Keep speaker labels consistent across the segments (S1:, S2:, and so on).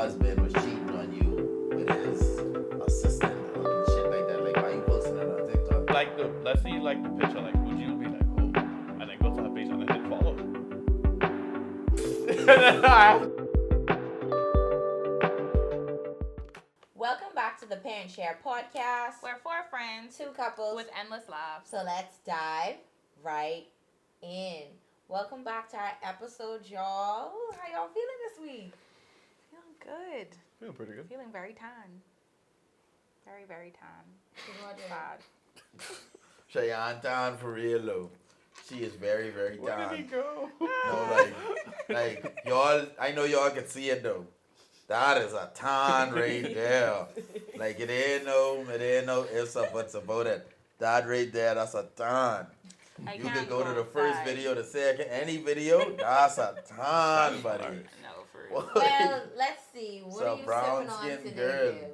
S1: husband was cheating on you with his assistant or shit like that. Like, why you posting it on TikTok?
S2: Let's say you like the picture, like, would you be like, oh, and then go to her page and then hit follow?
S3: Welcome back to the Parent Share podcast.
S4: We're four friends
S3: Two couples
S4: with endless laughs.
S3: So let's dive right in. Welcome back to our episode, y'all. How y'all feeling this week?
S4: Feeling good.
S2: Feeling pretty good.
S4: Feeling very tan. Very, very tan.
S3: Bad.
S1: Cheyenne down for real though. She is very, very
S2: Where
S1: down.
S2: did he go?
S1: No, like y'all. I know y'all can see it though. That is a ton right there. Like it ain't no ifs or buts about it. That right there, that's a ton.
S4: I
S1: You
S4: can't
S1: could go to the
S4: outside.
S1: first video, the second, any video. That's a ton, buddy.
S4: No, for real.
S3: Well, let's see. What
S1: So
S3: are you
S1: brown
S3: sipping on
S1: skin
S3: today,
S1: girl.
S3: Viv?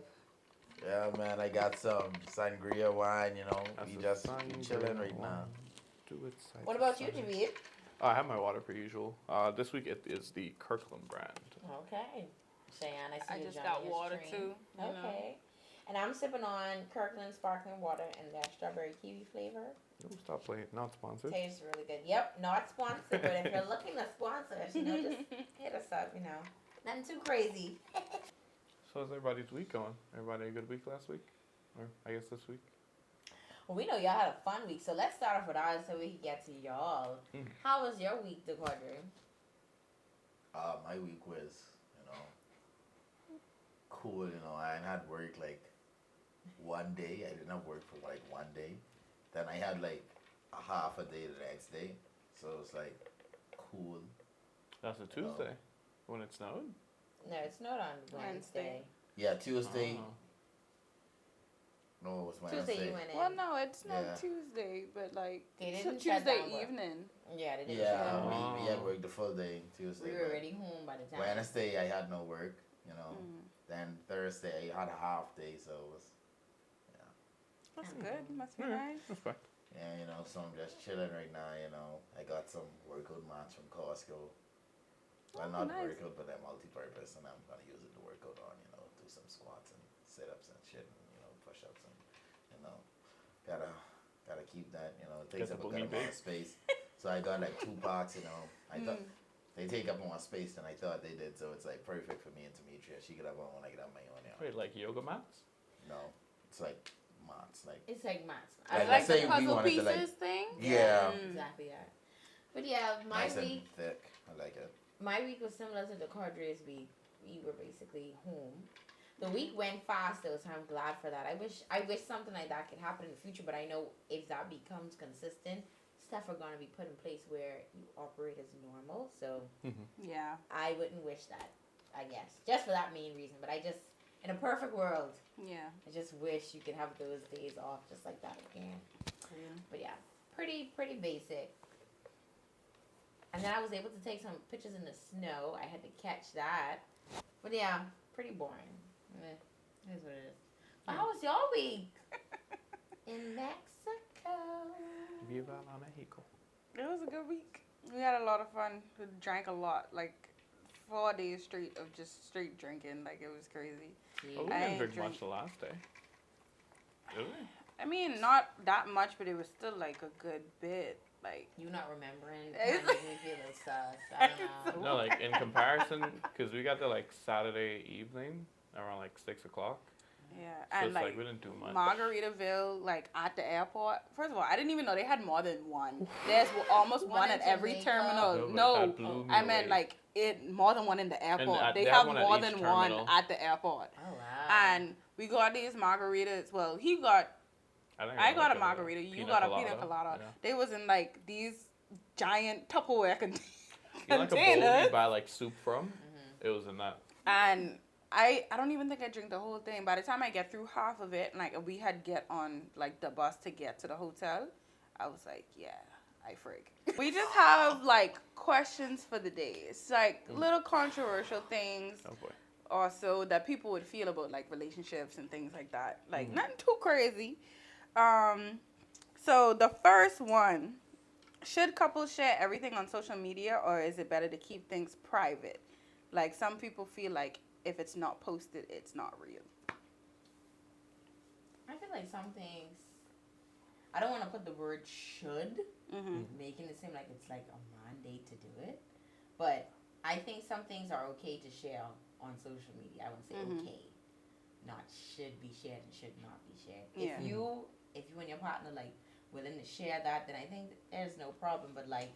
S1: Yeah, man, I got some sangria wine. You know,
S2: That's
S1: we
S2: a
S1: just
S2: sangria
S1: chilling right now.
S3: What about you, Javid?
S2: I have my water per usual. This week it is the Kirkland brand.
S3: Okay. Cheyenne, I see
S4: I
S3: you
S4: just
S3: joining
S4: got
S3: us
S4: water
S3: stream.
S4: too. You know.
S3: Okay. And I'm sipping on Kirkland sparkling water and their strawberry kiwi flavor.
S2: No, stop playing. Not sponsored.
S3: Tastes really good. Yep, not sponsored, but if you're looking to sponsor us, just hit us up, Nothing too crazy.
S2: So how's everybody's week going? Everybody had a good week last week? Or I guess this week?
S3: Well, we know y'all had a fun week, so let's start off with ours so we can get to y'all. How was your week, DeQuadre?
S1: My week was, cool. I had work like one day. I didn't have work for like one day. Then I had like a half a day the next day. So it's like cool.
S2: That's a Tuesday when it snowed.
S3: No, it snowed on Wednesday.
S1: Yeah, Tuesday.
S2: Oh.
S1: No, it was Wednesday.
S3: Tuesday you went in.
S4: Well, no, it's not
S1: Yeah.
S4: Tuesday, but like
S3: They didn't shut
S4: Tuesday
S3: down work.
S4: evening.
S3: Yeah, they didn't
S1: Yeah,
S3: shut down.
S1: we had work the full day Tuesday.
S3: We were already home by the time.
S1: Wednesday I had no work.
S4: Mm.
S1: Then Thursday I had a half day, so it was.
S4: That's good. Must be
S2: Yeah.
S4: nice.
S2: That's fine.
S1: Yeah, so I'm just chilling right now, I got some workout mats from Costco. Well,
S4: Oh,
S1: not
S4: nice.
S1: workout, but they're multi-purpose, and I'm going to use it to work out on, do some squats and sit-ups and shit, and, push-ups and, gotta keep that, it takes
S2: Get
S1: up
S2: the
S1: a good
S2: boogie
S1: amount
S2: big.
S1: of space. So I got like 2 pots, I thought they take up more space than I thought they did, so it's like perfect for me and Demetria. She could have one when I get on my own,
S2: Wait, like yoga mats?
S1: No, it's like mats, like.
S3: It's like mats.
S1: Like,
S4: I like
S1: let's say
S4: the
S1: we
S4: puzzle
S1: wanted to,
S4: pieces
S1: like-
S4: thing.
S1: Yeah.
S3: Exactly that. But yeah, my
S1: Nice
S3: week
S1: and thick. I like it.
S3: my week was similar to the Cordry's week. We were basically home. The week went fast though, so I'm glad for that. I wish something like that could happen in the future, but I know if that becomes consistent, stuff are gonna be put in place where you operate as normal. So
S4: Yeah.
S3: I wouldn't wish that, I guess. Just for that main reason. But I just in a perfect world,
S4: Yeah.
S3: I just wish you could have those days off just like that again. But yeah, pretty basic. And then I was able to take some pictures in the snow. I had to catch that. But yeah, pretty boring. It is what it is. But how was your week? In Mexico.
S2: Viva la Mexico.
S4: It was a good week. We had a lot of fun. We drank a lot. Like 4 days straight of just straight drinking. Like it was crazy.
S2: Oh, we
S4: I
S2: didn't
S4: ain't
S2: drink
S4: drink-
S2: much the last day. Did we?
S4: I mean, not that much, but it was still like a good bit. Like
S3: You not remembering
S4: It's
S3: kind of made me feel sus. I don't know.
S2: No, like in comparison, because we got there like Saturday evening around like 6 o'clock.
S4: yeah,
S2: So
S4: and
S2: it's like we didn't do much.
S4: Margaritaville, like at the airport. First of all, I didn't even know they had more than one. There's almost
S3: One
S4: one
S3: in
S4: at every
S3: Jamaica.
S4: terminal.
S2: but
S4: No,
S2: that blew me
S4: I meant
S2: away.
S4: like more than one in the airport. They
S2: they
S4: have
S2: have one at
S4: more
S2: each
S4: than one
S2: terminal.
S4: at the airport.
S3: Oh wow.
S4: And we got these margaritas. Well, he got. I got a margarita. You got a pina colada.
S2: Yeah.
S4: They was in like these giant Tupperware containers.
S2: You know, like a bowl you buy like soup from? It was in that.
S4: And I don't even think I drank the whole thing. By the time I get through half of it, like we had get on like the bus to get to the hotel, I was like, yeah, I frig. We just have like questions for the day. It's like little controversial things
S2: Oh boy.
S4: also that people would feel about like relationships and things like that. Like nothing too crazy. So the first one, should couples share everything on social media or is it better to keep things private? Like some people feel like if it's not posted, it's not real.
S3: I feel like some things, I don't want to put the word should, making it seem like it's like a mandate to do it. But I think some things are okay to share on social media. I wouldn't say okay. Not should be shared and should not be shared.
S4: Yeah.
S3: If you and your partner like willing to share that, then I think there's no problem. But like,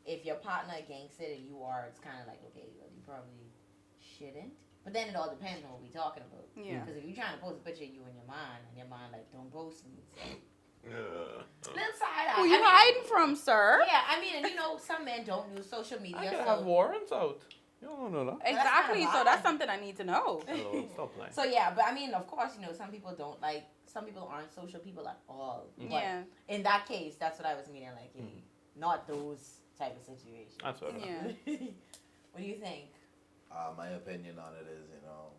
S3: if your partner against it and you are, it's kind of like, okay, well, you probably shouldn't. But then it all depends on what we're talking about.
S4: Yeah.
S3: Because if you're trying to post a picture of you and your mind, and your mind like, don't post me, so little side eye.
S4: Who you hiding from, sir?
S3: Yeah, I mean, and you know, some men don't use social media.
S2: I can
S3: so
S2: have warrants out. You don't know that.
S4: Exactly.
S3: That's
S4: So
S3: kinda
S4: that's
S3: odd.
S4: something I need to know.
S2: Oh, stop playing.
S3: So yeah, but I mean, of course, you know, some people don't like. Some people aren't social people at all. But
S4: Yeah.
S3: in that case, that's what I was meaning. Like, not those type of situations.
S2: That's what I meant.
S4: Yeah.
S3: What do you think?
S1: My opinion on it is, you know,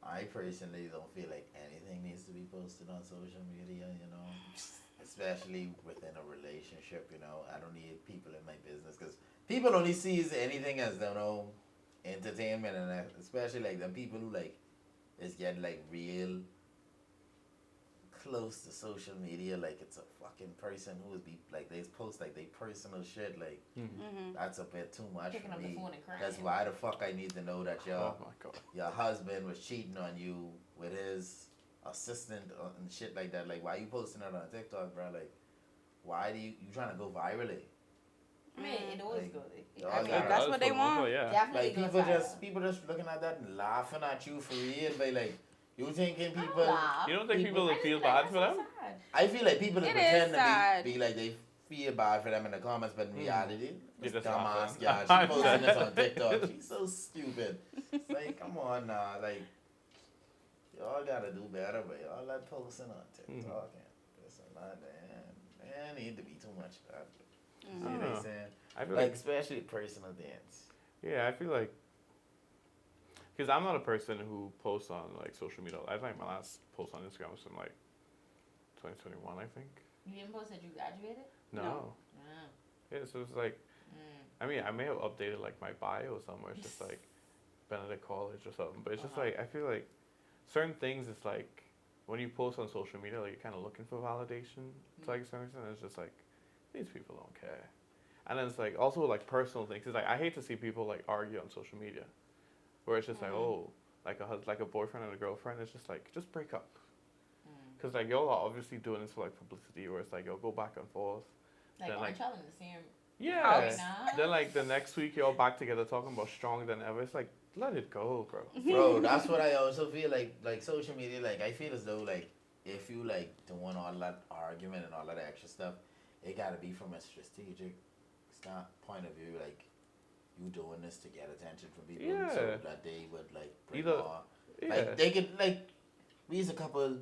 S1: I personally don't feel like anything needs to be posted on social media, you know, especially within a relationship, you know. I don't need people in my business because people only sees anything as, you know, entertainment, and especially like the people who like is getting like real close to social media, like it's a fucking person who would be like they post like they personal shit, like that's a bit too much
S3: Picking
S1: for
S3: up the
S1: me.
S3: phone and crying.
S1: That's why the fuck I need to know that
S2: Oh my god.
S1: your husband was cheating on you with his assistant and shit like that. Like, why you posting it on TikTok, bro? Like, why do you trying to go virally?
S3: I mean, it always
S1: Like,
S3: goes.
S1: y'all
S3: I mean,
S1: gotta-
S4: that's what they want.
S2: Yeah.
S3: definitely
S1: Like
S3: goes viral.
S1: people just looking at that and laughing at you for real. But like, you thinking
S3: I don't
S1: people?
S3: laugh.
S2: You don't think people
S3: I
S2: would
S3: just
S2: feel
S3: be like,
S2: bad for
S3: that's
S2: them?
S3: so sad.
S1: I feel like people
S4: It
S1: pretend
S4: is sad.
S1: to be like they feel bad for them in the comments, but in reality,
S2: You're
S1: this
S2: just
S1: dumbass
S2: laughing.
S1: guy, she posting this on TikTok. She's so stupid. It's like, come on now, like y'all gotta do better, but y'all like posting on TikTok and this and that, and there need to be too much of that. See what
S2: know.
S1: I'm saying?
S2: I feel
S1: Like
S2: like,
S1: especially personal dance.
S2: yeah, I feel like, because I'm not a person who posts on like social media. I think my last post on Instagram was from like 2021, I think.
S3: You didn't post that you graduated?
S2: No.
S4: No.
S3: No.
S2: Yeah, so it's like, I mean, I may have updated like my bio somewhere. It's just like Benedict College or something. But it's just like, I feel like certain things, it's like, when you post on social media, like you're kind of looking for validation to like a certain extent. It's just like, these people don't care. And then it's like, also like personal things. It's like, I hate to see people like argue on social media. Where it's just like, oh, like a boyfriend and a girlfriend. It's just like, just break up. Because like, y'all are obviously doing this for like publicity, where it's like, y'all go back and forth.
S3: Like,
S2: Then,
S3: aren't
S2: like-
S3: y'all in the same?
S2: Yeah.
S3: house now?
S2: Then like the next week y'all back together talking about stronger than ever. It's like, let it go, bro.
S1: Bro, that's what I also feel like social media, like I feel as though like if you like doing all that argument and all that extra stuff, it gotta be from a strategic point of view, like you doing this to get attention from people so
S2: Yeah.
S1: that they would like bring
S2: Either-
S1: more.
S2: Yeah.
S1: Like they could like we as a couple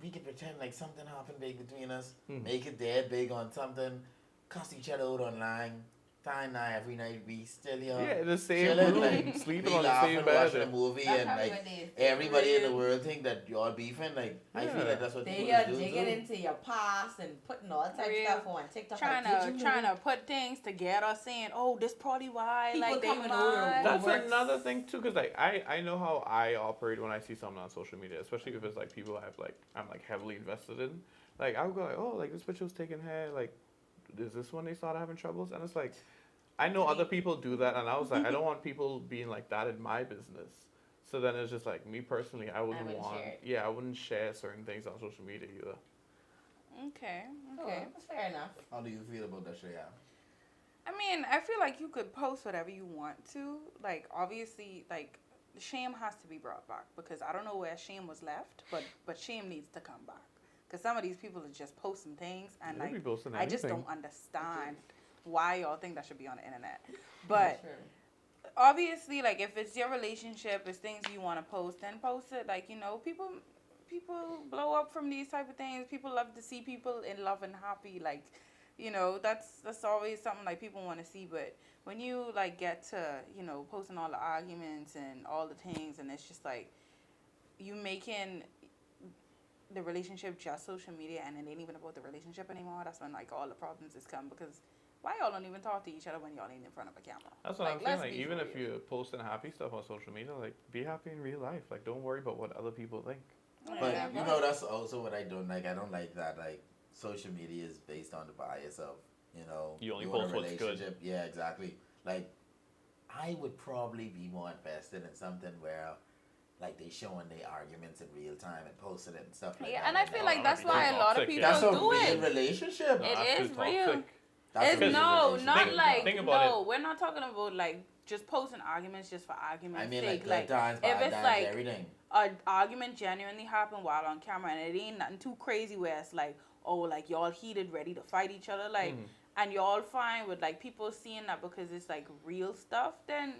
S1: we could pretend like something happened big between us, make it dead big on something, cuss each other out online. Time now every night we still here.
S2: Yeah, in the same
S1: chilling,
S2: room,
S1: like,
S2: sleeping
S1: we
S2: on the
S1: laughing,
S2: same
S1: watching a
S2: bed.
S1: movie,
S3: That's
S1: and
S3: probably
S1: like
S3: what they
S1: everybody in the world think that y'all beefing. Like I feel
S2: Yeah.
S1: like that's what
S3: They
S1: people
S3: are
S1: do
S3: digging
S1: too.
S3: into your past and putting all types of
S4: Real.
S3: stuff on TikTok.
S4: Trying
S3: like, did you know?
S4: to put things together, saying, "Oh, this probably why."
S3: People
S4: like they
S3: coming over to
S4: mad.
S2: That's
S3: works.
S2: another thing too, cause like I know how I operate when I see something on social media, especially if it's like people I'm like heavily invested in. Like I would go like, oh, like this bitch was taking hair. Like, is this when they started having troubles? And it's like, I know other people do that, and I was like, I don't want people being like that in my business. So then it's just like me personally, I wouldn't
S3: wouldn't
S2: want.
S3: share it.
S2: Yeah, I wouldn't share certain things on social media either.
S4: Okay.
S3: Oh,
S4: Okay.
S3: that's fair enough.
S1: How do you feel about that shit?
S4: I mean, I feel like you could post whatever you want to. Like, obviously, like, shame has to be brought back because I don't know where shame was left, but shame needs to come back. Because some of these people are just posting things, and
S2: They be
S4: like,
S2: posting
S4: I just
S2: anything.
S4: don't understand why y'all think that should be on the internet. But
S3: True.
S4: obviously, like, if it's your relationship, it's things you want to post, then post it. Like, you know, people blow up from these type of things. People love to see people in love and happy. Like, you know, that's always something like people want to see. But when you like get to, you know, posting all the arguments and all the things, and it's just like you making the relationship just social media, and it ain't even about the relationship anymore. That's when like all the problems is come because why y'all don't even talk to each other when y'all ain't in front of a camera?
S2: That's what I'm saying.
S4: let's
S2: Like,
S4: be
S2: even
S4: for
S2: if
S4: real.
S2: you're posting happy stuff on social media, like, be happy in real life. Like, don't worry about what other people think.
S1: But
S4: Yeah,
S1: you know, that's also what I don't like. I don't like that like social media is based on the bias of, you know,
S2: You only
S1: in a
S2: post what's good.
S1: relationship. Yeah, exactly. Like I would probably be more invested in something where like they showing their arguments in real time and posting it and stuff like
S4: Yeah,
S1: that.
S4: and I feel like
S2: that's
S4: that's why a lot of
S2: toxic,
S4: people
S2: yeah.
S1: that's a
S4: do
S1: real
S4: it.
S1: relationship.
S2: No,
S4: It
S2: that's
S4: is
S2: too
S4: real.
S2: toxic.
S1: That's
S4: It's
S1: a real
S4: no,
S1: relationship,
S4: not
S2: Think-
S4: like
S2: think about
S4: no. We're not talking about like just posting arguments just for argument's
S1: I mean,
S4: sake.
S1: like good times, bad
S4: if it's
S1: times,
S4: like
S1: everything.
S4: an argument genuinely happened while on camera, and it ain't nothing too crazy where it's like, oh, like y'all heated, ready to fight each other, like, and y'all fine with like people seeing that because it's like real stuff, then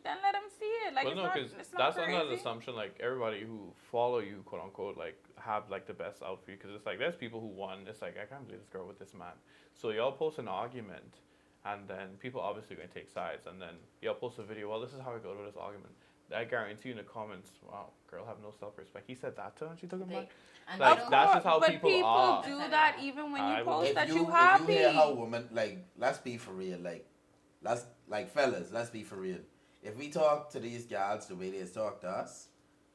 S4: let them see it. Like,
S2: Well,
S4: it's
S2: no,
S4: not,
S2: because
S4: it's not
S2: that's
S4: crazy.
S2: another assumption. Like, everybody who follow you, quote unquote, like, have like the best outfit. Because it's like there's people who won. It's like, I can't believe this girl with this man. So y'all post an argument, and then people obviously going to take sides, and then y'all post a video. Well, this is how I go to this argument. I guarantee you in the comments, wow, girl have no self-respect. He said that to her, and she took him back.
S3: And
S2: Like,
S3: I don't-
S2: that's just how
S4: but
S2: people are.
S4: do
S3: That's
S4: that
S3: not-
S4: even when
S2: I
S4: you
S2: would-
S4: post that you
S1: If
S4: happy.
S1: you hear how women like, let's be for real, let's like fellas, let's be for real. If we talk to these gals the way they talk to us,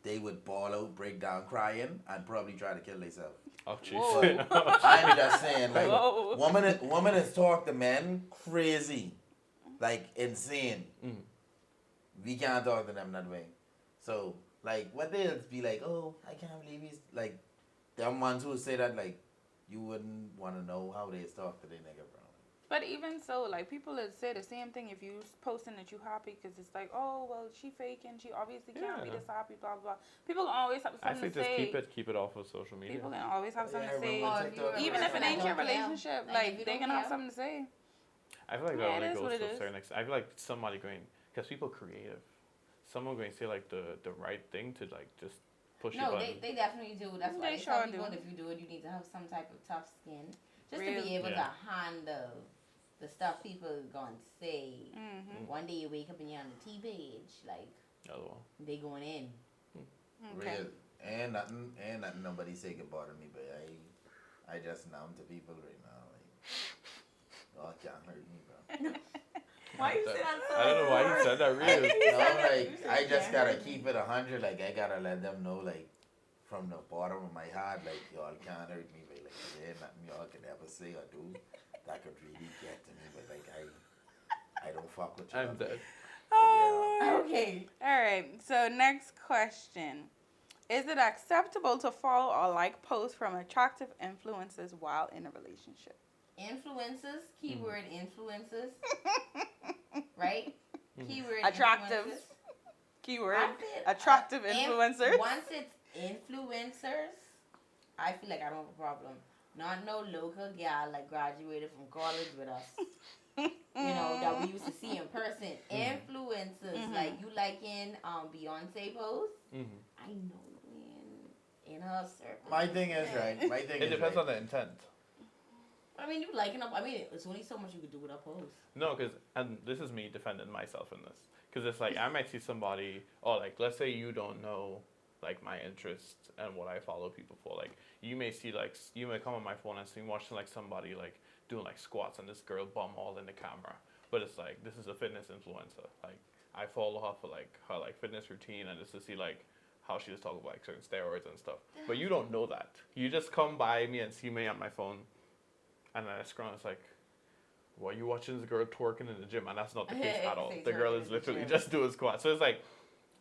S1: they would bawl out, break down, crying, and probably try to kill themselves.
S2: Oh, jeez.
S4: Whoa.
S1: I'm just saying, like,
S4: Whoa.
S1: woman has talked to men crazy, like insane.
S2: Mm.
S1: We can't talk to them that way. So, like, what they'll be like, oh, I can't believe he's like, them ones who say that, like, you wouldn't want to know how they talk to their nigga, bro.
S4: But even so, like, people would say the same thing if you posting that you happy because it's like, oh, well, she faking, she obviously can't be
S2: Yeah.
S4: this happy, blah, blah, blah. People can always have
S2: I
S4: something
S2: say
S4: to
S2: just
S4: say.
S2: keep it off of social media.
S4: People can always have something
S1: Yeah,
S4: to say.
S1: remember
S3: Or if you're a
S1: TikTok?
S4: Even if it
S3: person
S4: ain't
S3: that
S4: your
S3: don't care.
S4: relationship,
S3: Like,
S4: like,
S3: if you
S4: they
S3: don't
S4: can have
S3: care.
S4: something to say.
S2: I feel like
S4: Yeah,
S2: that only
S4: it is what
S2: goes
S4: it
S2: to a
S4: is.
S2: certain extent. I feel like somebody going, because people creative, someone going to say like the right thing to like just push your
S3: No,
S2: button.
S3: they definitely do. That's why
S4: They
S3: they
S4: sure
S3: tell people
S4: do.
S3: if you do it, you need to have some type of tough skin, just
S4: Real.
S3: to be able
S2: Yeah.
S3: to handle the stuff people are gonna say.
S4: Mm-hmm.
S3: One day you wake up and you're on the T page, like
S2: Other one.
S3: they going in.
S4: Okay.
S1: Real. And nothing nobody say could bother me, but I just numb to people right now. Like, oh, it can't hurt me, bro.
S3: Why you say that so?
S2: I don't know why you said that. Really.
S1: No, like, I just gotta keep it 100. Like, I gotta let them know, like, from the bottom of my heart, like, y'all can't hurt me, but like, there's nothing y'all can ever say or do that could really get to me. But like, I don't fuck with you.
S2: I'm dead.
S4: Oh,
S3: Okay.
S4: all right. So next question: is it acceptable to follow or like posts from attractive influencers while in a relationship?
S3: Influencers, keyword influencers, right? Keyword
S4: Attractive.
S3: influencers.
S4: Keyword:
S3: I feel-
S4: attractive
S3: Inf-
S4: influencers.
S3: Once it's influencers, I feel like I don't have a problem. Not no local gal like graduated from college with us. You know, that we used to see in person. Influencers, like you liking Beyonce posts.
S2: Mm-hmm.
S3: I know in her circle.
S1: My thing is, right? My thing
S2: It
S1: is,
S2: depends
S1: right,
S2: on the intent.
S3: I mean, you liking them. I mean, it's only so much you could do with a post.
S2: No, because, and this is me defending myself in this. Because it's like, I might see somebody, oh, like, let's say you don't know, like, my interests and what I follow people for. Like, you may see, like, you may come on my phone and see watching, like, somebody, like, doing, like, squats and this girl bum all in the camera. But it's like, this is a fitness influencer. Like, I follow her for, like, her, like, fitness routine and just to see, like, how she just talk about, like, certain steroids and stuff. But you don't know that. You just come by me and see me on my phone. And then I scroll and it's like, why are you watching this girl twerking in the gym? And that's not the case at all.
S3: Say
S2: The girl
S3: twerking
S2: is
S3: in the
S2: literally
S3: gym.
S2: just doing squats. So it's like,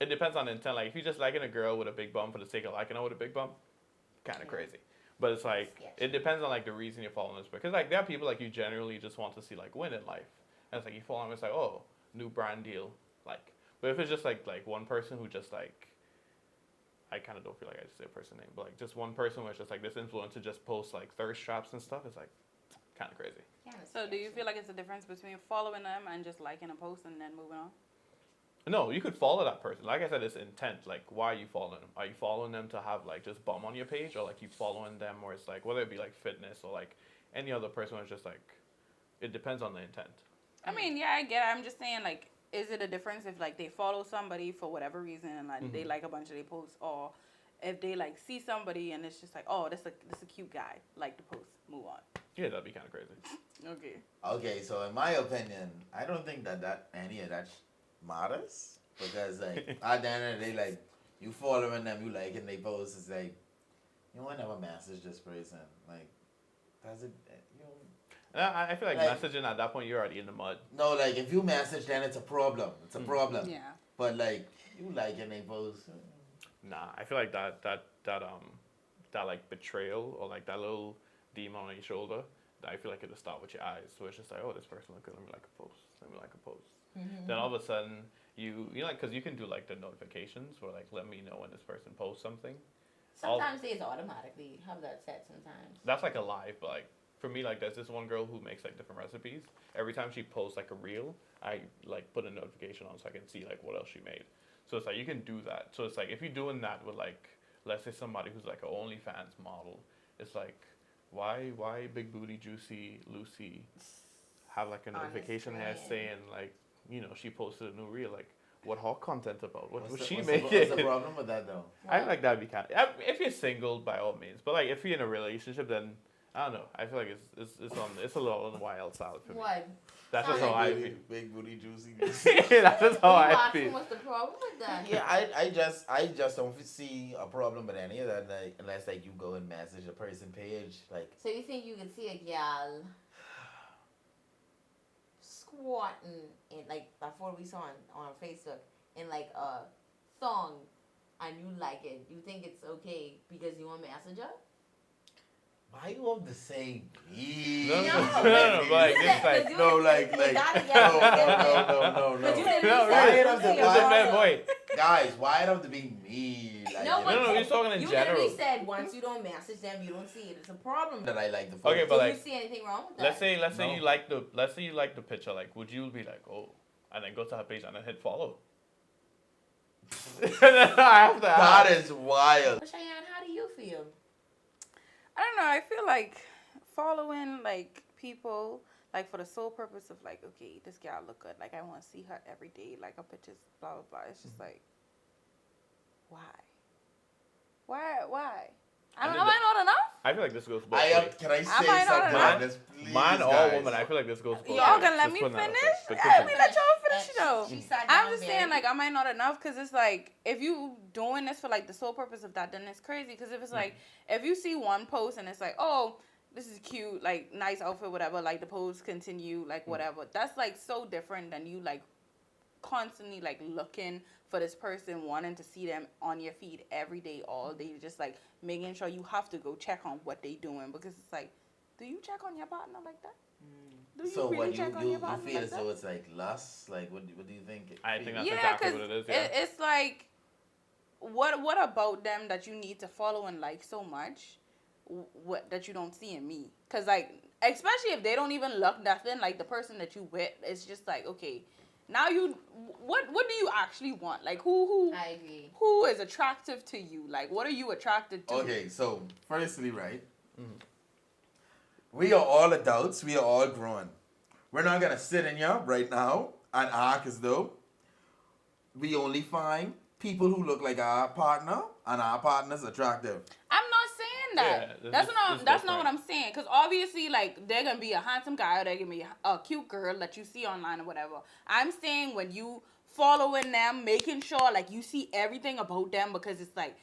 S2: it depends on the intent. Like, if you're just liking a girl with a big bum for the sake of liking her with a big bum, kind of
S3: Yeah.
S2: crazy. But it's like,
S3: Sketchy.
S2: it depends on, like, the reason you're following this. Because, like, there are people, like, you generally just want to see, like, win in life. And it's like, you follow them, it's like, oh, new brand deal. Like, but if it's just, like one person who just, like, I kind of don't feel like I should say a person name, but, like, just one person where it's just, like, this influencer just posts, like, thirst traps and stuff, it's, like, kind of crazy.
S3: Kinda
S4: So do you
S3: sketchy.
S4: feel like it's a difference between following them and just liking a post and then moving on?
S2: No, you could follow that person. Like I said, it's intent. Like, why are you following them? Are you following them to have, like, just bum on your page? Or, like, you following them where it's, like, whether it be, like, fitness or, like, any other person where it's just, like, it depends on the intent.
S4: I mean, yeah, I get it. I'm just saying, like, is it a difference if, like, they follow somebody for whatever reason and, like, they like a bunch of their posts, or if they, like, see somebody and it's just like, oh, this a cute guy, like the post, move on.
S2: Yeah, that'd be kind of crazy.
S4: Okay.
S1: Okay, so in my opinion, I don't think that any of that matters because like at the end of the day, like you following them, you liking they posts, it's like you won't never message this person. Like, does it? You know,
S2: And I feel like,
S1: Like-
S2: messaging at that point, you're already in the mud.
S1: no, like if you message, then it's a problem. It's a problem.
S4: Yeah.
S1: But like you liking they posts.
S2: Nah, I feel like that like betrayal or like that little demon on your shoulder. I feel like it'll start with your eyes. So it's just like, oh, this person look good. Let me like a post. Let me like a post. Then all of a sudden, you know, like, because you can do like the notifications where like, let me know when this person posts something.
S3: Sometimes they just automatically have that set sometimes.
S2: That's like a live, but like for me, like there's this one girl who makes like different recipes. Every time she posts like a reel, I like put a notification on so I can see like what else she made. So it's like you can do that. So it's like if you're doing that with like, let's say somebody who's like an OnlyFans model, it's like why Big Booty Juicy Lucy have like a
S3: On his
S2: notification here
S3: screen.
S2: saying like, you know, she posted a new reel, like what her content about? What was she
S1: what's
S2: making?
S1: what's the problem with that though?
S2: I feel like that'd be kind of, if you're single, by all means. But like if you're in a relationship, then I don't know. I feel like it's a little on the wild side for me.
S3: What?
S2: That's just how I feel.
S1: Big booty juicy.
S2: That's just how I
S3: asking
S2: feel.
S3: what's the problem with that?
S1: Yeah, I just don't see a problem with any of that. Like unless like you go and message a person page, like
S3: So you think you can see a gal squatting in like that photo we saw on Facebook in like a thong and you like it? You think it's okay because you want to message her?
S1: why you have the same beat?
S2: No,
S3: No,
S2: but like,
S3: you
S2: it's
S3: said-
S2: like,
S3: 'cause you-
S1: No, like,
S3: you
S1: like,
S3: gotta
S1: no,
S3: get it.
S1: no.
S3: But you didn't
S2: No,
S3: say
S1: right.
S3: it.
S1: Why
S3: You
S1: it
S2: That's a
S1: have
S2: fair point.
S1: Guys, why it have to be me? Like,
S3: No,
S1: you
S3: but
S1: know,
S2: No, he's talking in
S3: you
S2: general.
S3: literally said once you don't message them, you don't see it. It's a problem.
S1: that I like the photo.
S2: Okay,
S3: Do
S2: but
S3: you
S2: like,
S3: see anything wrong with that?
S2: let's say
S1: No.
S2: you like the picture. Like, would you be like, oh, and then go to her page and then hit follow? I have to
S1: That
S2: ask.
S1: is wild.
S3: But Cheyenne, how do you feel?
S4: I don't know. I feel like following like people like for the sole purpose of like, okay, this gal look good. Like I want to see her every day. Like her pictures, blah blah blah. It's just like, why?
S2: I
S4: Am
S2: think
S4: I not enough?
S2: I feel like this goes both
S1: I
S2: ways.
S1: can I
S4: Am
S1: say
S4: I not
S1: something
S4: enough?
S1: on this, please,
S2: Man or
S1: guys?
S2: woman, I feel like this goes both ways.
S4: Y'all gonna let
S2: Just
S4: me
S2: putting that out
S4: finish?
S2: there.
S4: Yeah, we let y'all finish
S3: And
S4: though.
S3: she sat
S4: I'm
S3: down
S4: just
S3: there.
S4: saying, like, am I not enough? Because it's like, if you doing this for like the sole purpose of that, then it's crazy. Because if it's like, if you see one post and it's like, oh, this is cute, like nice outfit, whatever, like the post continue, like whatever. That's like so different than you like constantly like looking for this person, wanting to see them on your feed every day, all day, just like making sure you have to go check on what they doing. Because it's like, do you check on your partner like that? Do you
S1: So
S4: really
S1: what you
S4: check on
S1: you,
S4: your
S1: you
S4: partner
S1: feel
S4: like
S1: as
S4: that?
S1: though it's like lust? Like what do you think?
S2: I think that's
S4: Yeah,
S2: exactly
S4: 'cause
S2: what it is. Yeah.
S4: it's like, what about them that you need to follow and like so much, what that you don't see in me? Cause like, especially if they don't even look nothing like the person that you with, it's just like, okay, now you, what do you actually want? Like who
S3: I agree.
S4: who is attractive to you? Like what are you attracted to?
S1: Okay, so firstly, right? We are all adults. We are all grown. We're not gonna sit in here right now and act as though we only find people who look like our partner and our partner's attractive.
S4: I'm not saying that.
S2: Yeah,
S4: that's
S2: this-
S4: not
S2: this
S4: that's
S2: goes
S4: not what
S2: right.
S4: I'm saying. Cause obviously, like they're gonna be a handsome guy or they're gonna be a cute girl that you see online or whatever. I'm saying when you following them, making sure like you see everything about them because it's like,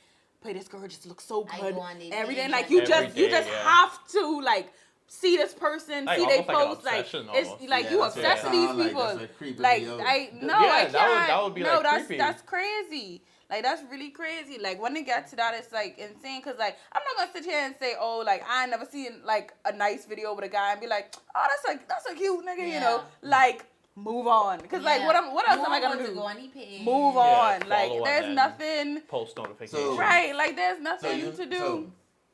S4: but this girl just looks so
S3: I
S4: good
S3: go on their
S4: every day.
S3: page
S4: Like
S3: and-
S4: you
S2: Every
S4: just you
S2: day,
S4: just
S2: yeah.
S4: have to like see this person,
S2: Like,
S4: see they
S2: almost like an
S4: post. Like
S2: obsession
S4: it's
S2: almost.
S4: like
S1: Yeah,
S4: you
S1: that's what
S4: obsessed
S1: it
S4: with these
S1: sound like.
S4: people.
S1: That's what creeping
S4: Like
S1: me out.
S4: I no,
S2: Yeah,
S4: I
S2: that
S4: can't.
S2: would be,
S4: no,
S2: like,
S4: that's
S2: creepy.
S4: that's crazy. Like that's really crazy. Like when it gets to that, it's like insane. Cause like I'm not gonna sit here and say, oh, like I ain't never seen like a nice video with a guy and be like, oh, that's a cute nigga, you know. Like move on. Cause like
S3: Yeah.
S4: what else
S3: Move
S4: am I
S3: on
S4: gonna
S3: to
S4: do?
S3: go on the page.
S4: Move
S2: Yeah,
S4: on. Like
S2: follow and
S4: there's
S2: then
S4: nothing.
S2: Post notifications.
S1: So-
S4: Right. Like there's
S1: So
S4: nothing
S1: you
S4: to do.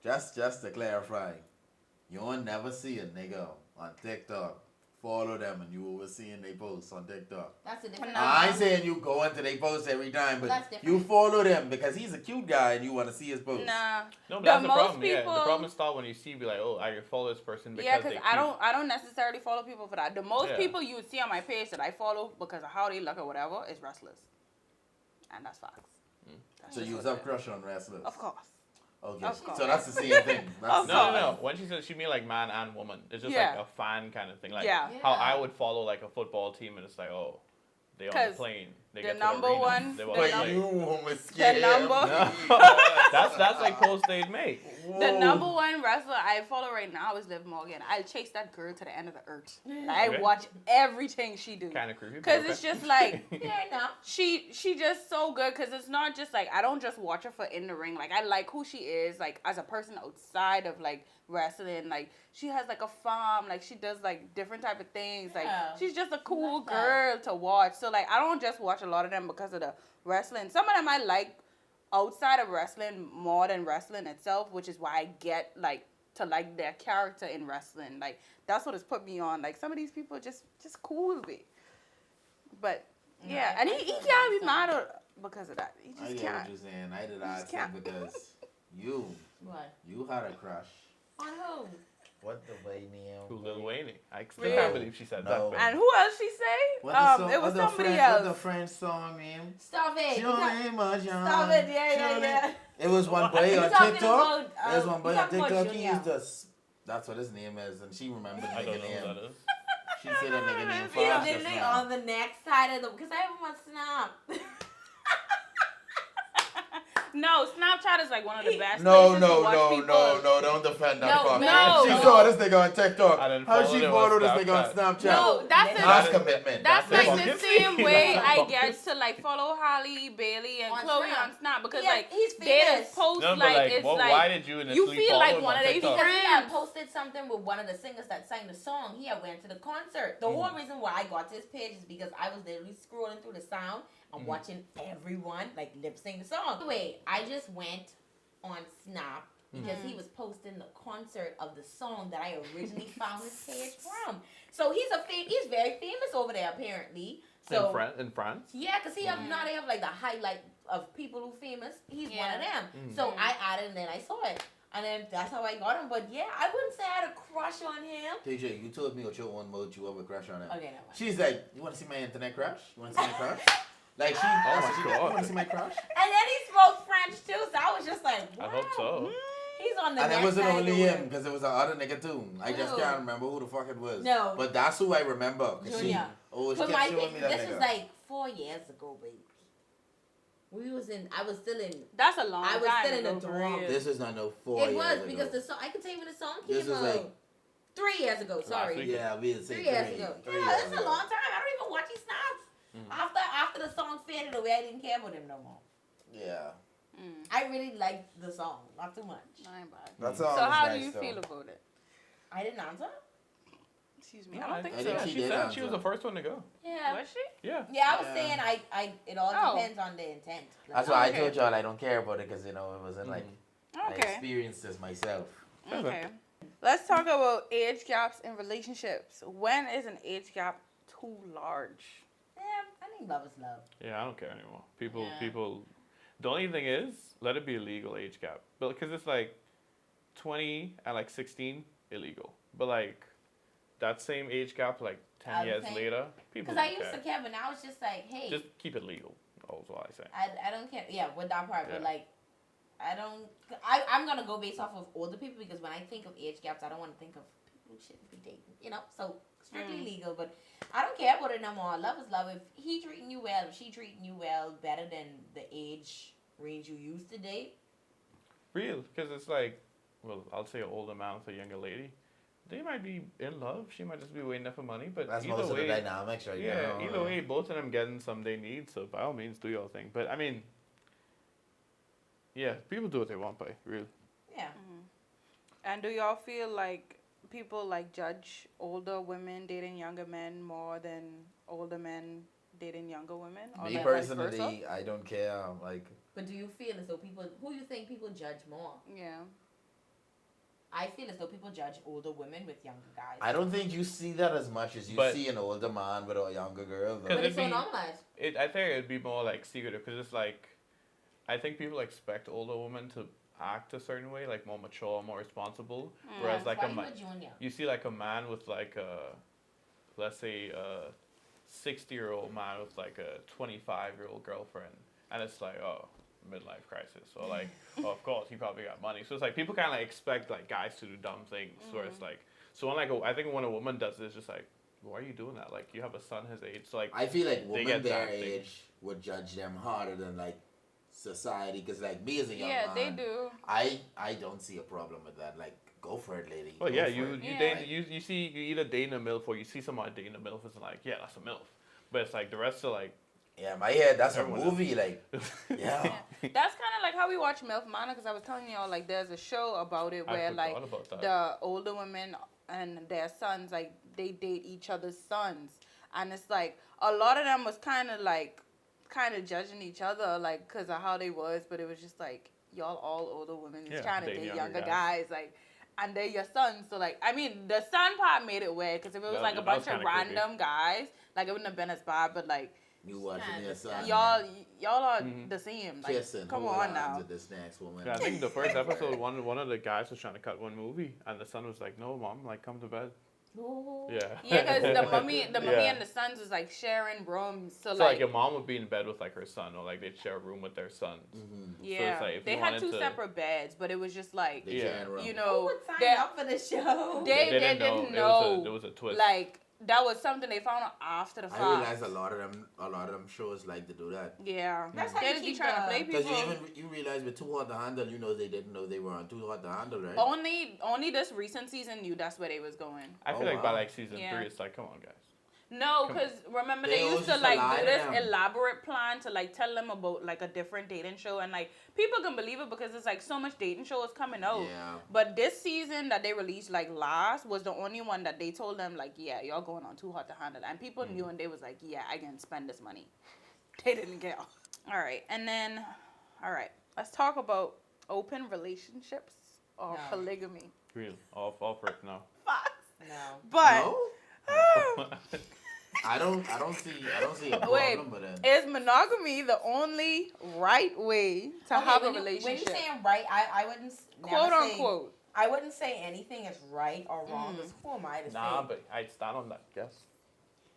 S1: so just to clarify, you won't never see a nigga on TikTok. Follow them and you will seeing they posts on TikTok.
S3: That's a different.
S4: Nah.
S1: I ain't saying you go into they post every time, but
S3: That's different.
S1: you follow them because he's a cute guy and you want to see his posts.
S4: Nah.
S2: No, but
S4: The
S2: that's the
S4: most
S2: problem. Yeah, the
S4: people-
S2: problem start when you see, be like, oh, I follow this person because
S4: Yeah,
S2: they
S4: because
S2: cute.
S4: I don't necessarily follow people for that. The most
S2: Yeah.
S4: people you would see on my page that I follow because of how they look or whatever is wrestlers, and that's facts. That's
S1: So
S4: just
S1: you
S4: what
S1: have
S4: it is.
S1: crush on wrestlers.
S4: Of course.
S1: Okay,
S4: Of course.
S1: so that's the same thing. That's
S4: Of
S1: the
S2: No,
S1: same
S2: no,
S4: course.
S2: no. When she said she mean like man and woman, it's just
S4: Yeah.
S2: like a fan kind of thing. Like
S4: Yeah.
S2: how
S3: Yeah.
S2: I would follow like a football team, and it's like, oh, they on the
S4: 'Cause
S2: plane, they
S4: the
S2: get to
S4: number
S2: the arena,
S4: one-
S2: they
S4: the
S2: want
S1: But
S2: to play.
S1: you almost
S4: The
S1: scared
S4: number-
S1: me.
S2: No, that's like posts they'd make.
S4: The number one wrestler I follow right now is Liv Morgan. I'll chase that girl to the end of the earth. I
S2: Okay.
S4: watch everything she do.
S2: Kind of creepy. but
S4: Cause
S2: okay.
S4: it's just like
S3: Fair enough.
S4: she just so good. Cause it's not just like I don't just watch her for in the ring. Like I like who she is. Like as a person outside of like wrestling. Like she has like a farm. Like she does like different type of things. Like
S3: Yeah.
S4: she's just a cool
S3: Like that.
S4: girl to watch. So like I don't just watch a lot of them because of the wrestling. Some of them I like outside of wrestling more than wrestling itself, which is why I get like to like their character in wrestling. Like that's what has put me on. Like some of these people just cool with me. But yeah,
S3: I
S4: and he
S3: feel
S4: can't be
S3: that
S4: mad because of that. He
S1: I
S4: just
S1: get what
S4: can't.
S1: you're saying. I did
S4: just
S1: ask
S4: can't.
S1: him because
S3: What?
S1: you had a crush.
S3: On who?
S1: What the way, Neil?
S2: Who Lil Wayne? I still
S4: Really?
S2: can't believe she said
S1: No.
S2: that.
S4: And who else she say?
S1: What the song,
S4: It was
S1: what the
S4: somebody
S1: French,
S4: else.
S1: What the French song name?
S3: Stop it.
S1: Stop
S3: Stop it. Yeah.
S1: It was one boy
S3: You
S1: on
S3: talking
S1: TikTok.
S3: about,
S1: There's one boy
S3: you
S1: on
S3: talking about
S1: TikTok. He
S3: Junior.
S1: used to. That's what his name is, and she remembered the
S2: I don't
S1: nigga
S2: know
S1: name.
S2: who that is.
S1: She said that nigga name
S3: He's
S1: fast just
S3: literally
S1: now.
S3: on the next side of the. Because I have him on Snap.
S4: No, Snapchat is like one of the best
S1: No,
S4: places
S1: no,
S4: to watch
S1: no,
S4: people.
S1: no, don't defend that
S3: No,
S1: fuck.
S4: no,
S1: She
S4: no.
S1: saw this nigga on TikTok.
S2: I didn't
S1: How
S2: follow
S1: she
S2: them
S1: followed
S2: on
S1: this nigga on
S2: Snapchat.
S1: Snapchat?
S4: No, that's the
S1: That's commitment.
S4: That's like
S2: fucking
S4: the same way I
S2: serious.
S4: get to like follow Holly, Bailey, and
S3: On
S4: Chloe
S3: Snap.
S4: on Snap because
S3: Yeah,
S4: like
S3: he's
S4: they
S3: famous.
S4: just post
S2: No, but
S4: like
S2: like,
S4: it's
S2: well,
S4: like
S2: why did you initially
S4: feel
S2: follow
S4: like
S2: him
S4: one
S2: on
S4: of they
S2: TikTok?
S3: Because he had
S4: friends.
S3: posted something with one of the singers that sang the song. He had went to the concert. The whole reason why I got to his page is because I was literally scrolling through the sound and watching everyone like lip sync the song. Anyway, I just went on Snap because he was posting the concert of the song that I originally found his page from. So he's very famous over there apparently. So
S2: in France?
S3: yeah, because he have now they have like the highlight of people who famous. He's one
S4: Yeah.
S3: of them. So I added and then I saw it. And then that's how I got him. But yeah, I wouldn't say I had a crush on him.
S1: TJ, you told me with your own mode you have a crush on him.
S3: Okay, no.
S1: She's like, you want to see my internet crush? You want to see my crush? Like she,
S2: Oh
S1: that's
S2: my
S1: what she
S2: God.
S1: you want to see my crush?
S3: And then he spoke French too, so I was just like, wow.
S2: I hope so.
S3: He's on the
S1: And it
S3: next
S1: wasn't
S3: side of
S1: only
S3: the
S1: him,
S3: world.
S1: because it was the other nigga too. I just
S3: Who?
S1: can't remember who the fuck it was.
S3: No.
S1: But that's who I remember. 'Cause she,
S3: Junior.
S1: she
S3: But
S1: kept
S3: my
S1: showing
S3: thing,
S1: me that
S3: this
S1: nigga.
S3: was like 4 years ago, baby. I was still in.
S4: That's a long
S3: I
S4: time.
S3: was still in
S4: ago,
S3: a
S4: for
S3: dorm.
S4: real.
S1: This is not no 4
S3: It
S1: years
S3: was
S1: ago.
S3: because the song. I can tell you when the song
S1: This
S3: came
S1: was
S3: out.
S1: like-
S3: 3 years ago. Sorry.
S2: week.
S1: Yeah, we'd say
S3: 3 years ago.
S1: Three
S3: Yeah,
S1: years
S3: that's a
S1: ago.
S3: long time. I don't even watch these snaps. After the song faded away, I didn't care about him no more.
S1: Yeah.
S3: I really liked the song, not too much.
S4: I ain't bad.
S1: That's
S4: So
S1: all.
S4: how do you feel about it?
S3: I didn't answer.
S4: Excuse me.
S2: No,
S4: I don't think
S1: I
S4: so.
S1: think
S2: Yeah,
S1: she
S2: she
S1: did
S2: said she was
S1: answer.
S2: the first one to go.
S3: Yeah.
S4: Was she?
S2: Yeah.
S3: Yeah, I was
S1: Yeah.
S3: saying it all
S4: Oh.
S3: depends on the intent.
S1: That's
S3: Like,
S1: why
S4: Okay.
S1: I told y'all I don't care about it because, it wasn't like, I
S4: Okay.
S1: experienced this myself.
S4: Okay. Let's talk about age gaps in relationships. When is an age gap too large?
S3: yeah, I think love is love.
S2: Yeah, I don't care anymore.
S3: Yeah.
S2: People. The only thing is, let it be a legal age gap. But because it's like 20 and like 16, illegal. But like that same age gap, like 10
S3: I would
S2: years
S3: think-
S2: later, people
S3: Because I
S2: don't
S3: used to
S2: care.
S3: care, but now it's just like, hey,
S2: Just keep it legal. That's what I say.
S3: I don't care. Yeah, with that part, but
S2: Yeah.
S3: like, I'm gonna go based off of older people because when I think of age gaps, I don't want to think of people who shouldn't be dating. So strictly legal. But I don't care about it no more. Love is love. If he treating you well, if she treating you well, better than the age range you used to date.
S2: Real, because it's like, well, I'll say an older man with a younger lady. They might be in love. She might just be waiting there for money. But
S1: That's
S2: either
S1: most of
S2: way,
S1: the dynamics right
S2: yeah,
S1: now.
S2: either way, both of them getting some they need. So by all means, do your thing. But I mean, yeah, people do what they want, by real.
S3: Yeah.
S4: And do y'all feel like people like judge older women dating younger men more than older men dating younger women? Or
S1: Me
S4: like vice
S1: personally,
S4: versa?
S1: I don't care. Like,
S3: But do you feel as though who you think people judge more?
S4: Yeah.
S3: I feel as though people judge older women with younger guys.
S1: I don't think you see that as much as you
S2: But-
S1: see an older man with a younger girl. though.
S3: But
S2: Cause
S3: it's so
S2: it'd be-
S3: normalized.
S2: I think it'd be more like secretive because it's like, I think people expect older women to act a certain way, like more mature, more responsible. Whereas like
S3: Why
S2: a
S3: you
S2: man,
S3: a junior?
S2: you see like a man with like a, let's say a 60-year-old man with like a 25-year-old girlfriend, and it's like, oh, midlife crisis, or like, oh, of course he probably got money. So it's like people kind of like expect like guys to do dumb things, where it's like, so when like I think when a woman does this, it's just like, why are you doing that? Like you have a son his age, so like
S1: I feel like
S2: they
S1: women
S2: get
S1: their
S2: that thing.
S1: age would judge them harder than like society, because like me as a young
S4: Yeah,
S1: man,
S4: they do.
S1: I don't see a problem with that. Like, go for it, lady.
S2: Well,
S1: Go
S2: yeah,
S1: for
S2: you
S1: it.
S2: you
S4: Yeah.
S2: date you see you either dating a milf or you see somebody dating a milf. It's like, yeah, that's a milf, but it's like the rest are like,
S1: Yeah, in my head, that's
S2: Everyone
S1: a movie. Like, yeah.
S4: That's kind of like how we watch MILF Manor, because I was telling y'all, like, there's a show about it
S2: I
S4: where,
S2: forgot
S4: like,
S2: about that.
S4: the older women and their sons, like, they date each other's sons. And it's like, a lot of them was kind of judging each other, like, because of how they was, but it was just like, y'all all older women is
S2: Yeah,
S4: trying to
S2: dating
S4: date
S2: younger
S4: younger guys, like, and they're your sons. So, like, I mean, the son part made it weird, because if it was,
S2: That-
S4: like, a
S2: that was
S4: bunch of
S2: kinda creepy.
S4: random guys, like, it wouldn't have been as bad, but, like,
S1: You watching
S3: Kinda
S1: your son
S4: y'all are
S2: Mhm.
S4: the same. Like,
S1: kissing.
S4: come
S1: Who
S4: on
S1: happens
S4: now.
S1: with this next woman?
S2: Yeah, I think the first episode, one of the guys was trying to cut one movie, and the son was like, "No, mom, like come to bed."
S3: Ooh.
S2: Yeah.
S4: Yeah, because the mummy
S2: Yeah.
S4: and the sons was like sharing rooms. So,
S2: So
S4: like,
S2: like your mom would be in bed with like her son, or like they'd share a room with their sons.
S1: Mm-hmm.
S4: yeah,
S2: like, if
S4: they
S2: you
S4: had
S2: wanted
S4: two
S2: to-
S4: separate beds, but it was just like,
S1: They
S2: Yeah.
S1: sharing room.
S4: you
S3: Who
S4: know,
S3: would sign
S4: they-
S3: up for the show?
S4: they didn't
S2: It
S4: know.
S2: was a twist.
S4: Like, that was something they found out after the fact.
S1: I realize a lot of them shows like to do that.
S4: Yeah,
S3: That's how
S4: they
S3: you
S4: just be
S3: keep
S4: trying to
S3: the-
S4: play
S1: Because
S4: people.
S1: you realize with Too Hot to Handle, you know they didn't know they were on Too Hot to Handle, right?
S4: Only this recent season knew that's where they was going.
S2: I feel
S1: Oh,
S2: like by
S1: wow.
S2: like season
S4: Yeah.
S2: 3, it's like, come on, guys.
S4: No,
S2: Come
S4: because remember
S1: They
S4: they used
S1: always
S4: to
S1: used to
S4: like
S1: lie
S4: do
S1: to
S4: this
S1: them.
S4: elaborate plan to like tell them about like a different dating show, and like people can believe it because it's like so much dating shows coming out.
S1: Yeah.
S4: But this season that they released like last was the only one that they told them like, yeah, y'all going on Too Hot to Handle, and people knew, and they was like, yeah, I can spend this money. They didn't care. All right, and then, all right, let's talk about open relationships or
S3: No.
S4: polygamy.
S2: Real, all for it now.
S4: Fox.
S3: No.
S4: But
S1: No? I don't see a problem
S4: Wait,
S1: with it.
S4: is monogamy the only right way to have a
S3: When
S4: relationship?
S3: you're saying right, I wouldn't
S4: Quote
S3: never say,
S4: unquote.
S3: I wouldn't say anything is right or wrong. 'Cause who am I to
S2: Nah,
S3: say?
S2: but I stand on that. Yes.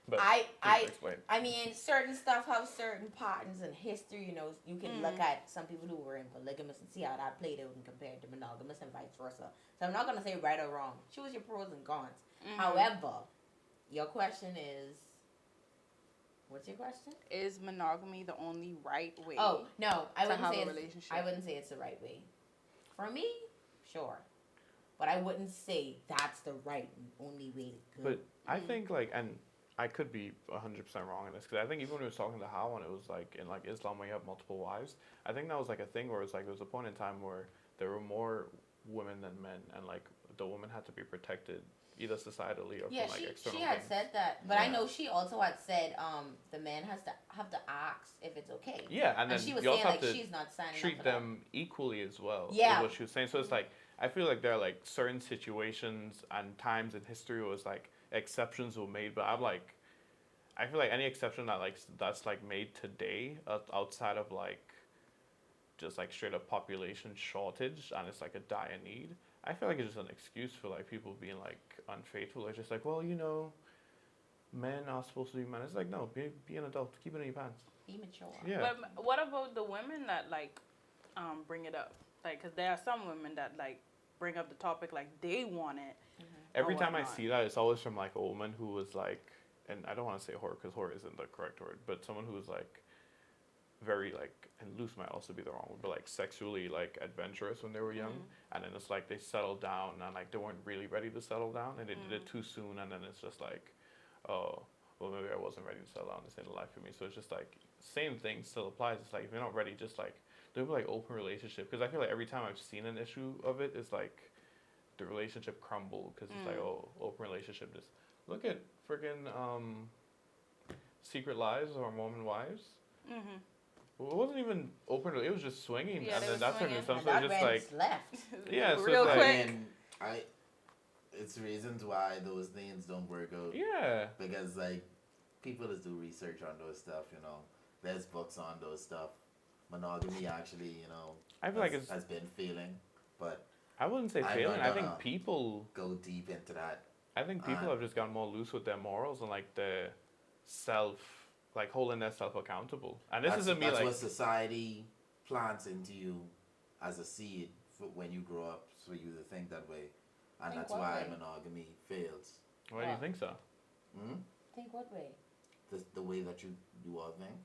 S2: But
S3: I
S2: please explain.
S3: I mean, certain stuff have certain patterns in history. You know, you can look at some people who were in polygamous and see how that played out and compared to monogamous and vice versa. So I'm not gonna say right or wrong. Choose your pros and cons. However, your question is, what's your question?
S4: Is monogamy the only right way?
S3: Oh no, I
S4: To
S3: wouldn't
S4: have
S3: say
S4: a
S3: it's,
S4: relationship.
S3: I wouldn't say it's the right way. For me, sure, but I wouldn't say that's the right and only way to go.
S2: But I think like, and I could be 100% wrong in this, because I think even when we was talking to Hawan, it was like in like Islam where you have multiple wives. I think that was like a thing where it's like there was a point in time where there were more women than men, and like the woman had to be protected either societally or
S3: Yeah,
S2: from like external
S3: she had
S2: things.
S3: said that, but I
S2: Yeah.
S3: know she also had said the man has to have to ask if it's okay.
S2: Yeah, and then
S3: she was
S2: you
S3: saying
S2: also
S3: like
S2: have to
S3: she's not signing up
S2: treat
S3: for
S2: them equally as well.
S3: Yeah.
S2: Is what she was saying. So it's like I feel like there are like certain situations and times in history where it's like exceptions were made, but I'm like, I feel like any exception that's like made today outside of like just like straight up population shortage and it's like a dire need, I feel like it's just an excuse for like people being like unfaithful. It's just like, well, you know, men are supposed to be men. It's like, no, be an adult, keep it in your pants.
S3: that. Be mature.
S2: Yeah.
S4: But what about the women that like bring it up? Like, because there are some women that like bring up the topic like they want it.
S2: Every
S4: or
S2: time I
S4: whatnot.
S2: see that, it's always from like a woman who was like, and I don't want to say whore because whore isn't the correct word, but someone who was like very like, and loose might also be the wrong word, but like sexually like adventurous when they were young, and then it's like they settled down and like they weren't really ready to settle down and they did it too soon, and then it's just like, oh, well maybe I wasn't ready to settle down. This ain't the life for me. So it's just like same thing still applies. It's like if you're not ready, just like do like open relationship, because I feel like every time I've seen an issue of it, it's like the relationship crumbled because it's like, oh, open relationship. Just look at freaking Secret Lives or Mormon Wives.
S4: Mm-hmm.
S2: Well, it wasn't even open. It was just swinging,
S4: Yeah,
S2: and
S4: they
S2: then
S4: was
S2: that turned into
S4: swinging.
S2: something.
S3: And
S2: So
S3: that
S2: it's just
S3: red
S2: like,
S3: left.
S2: yeah, so
S4: Real
S2: it's
S4: quick.
S2: like,
S1: And it's reasons why those things don't work out.
S2: yeah,
S1: Because like people just do research on those stuff, you know. There's books on those stuff. Monogamy actually, you know,
S2: I feel like it's.
S1: has been failing, but
S2: I wouldn't say
S1: I'm
S2: failing.
S1: not
S2: I think
S1: gonna-
S2: people.
S1: go deep into that.
S2: I think people have just gotten more loose with their morals and like their self, like holding their self accountable. And this
S1: That's
S2: isn't me
S1: what
S2: like.
S1: society plants into you as a seed when you grow up, for you to think that way, and
S3: Think
S1: that's
S3: what
S1: why
S3: way?
S1: monogamy fails.
S2: Why do you think so?
S1: Hmm?
S3: Think what way?
S1: The way that you do all things.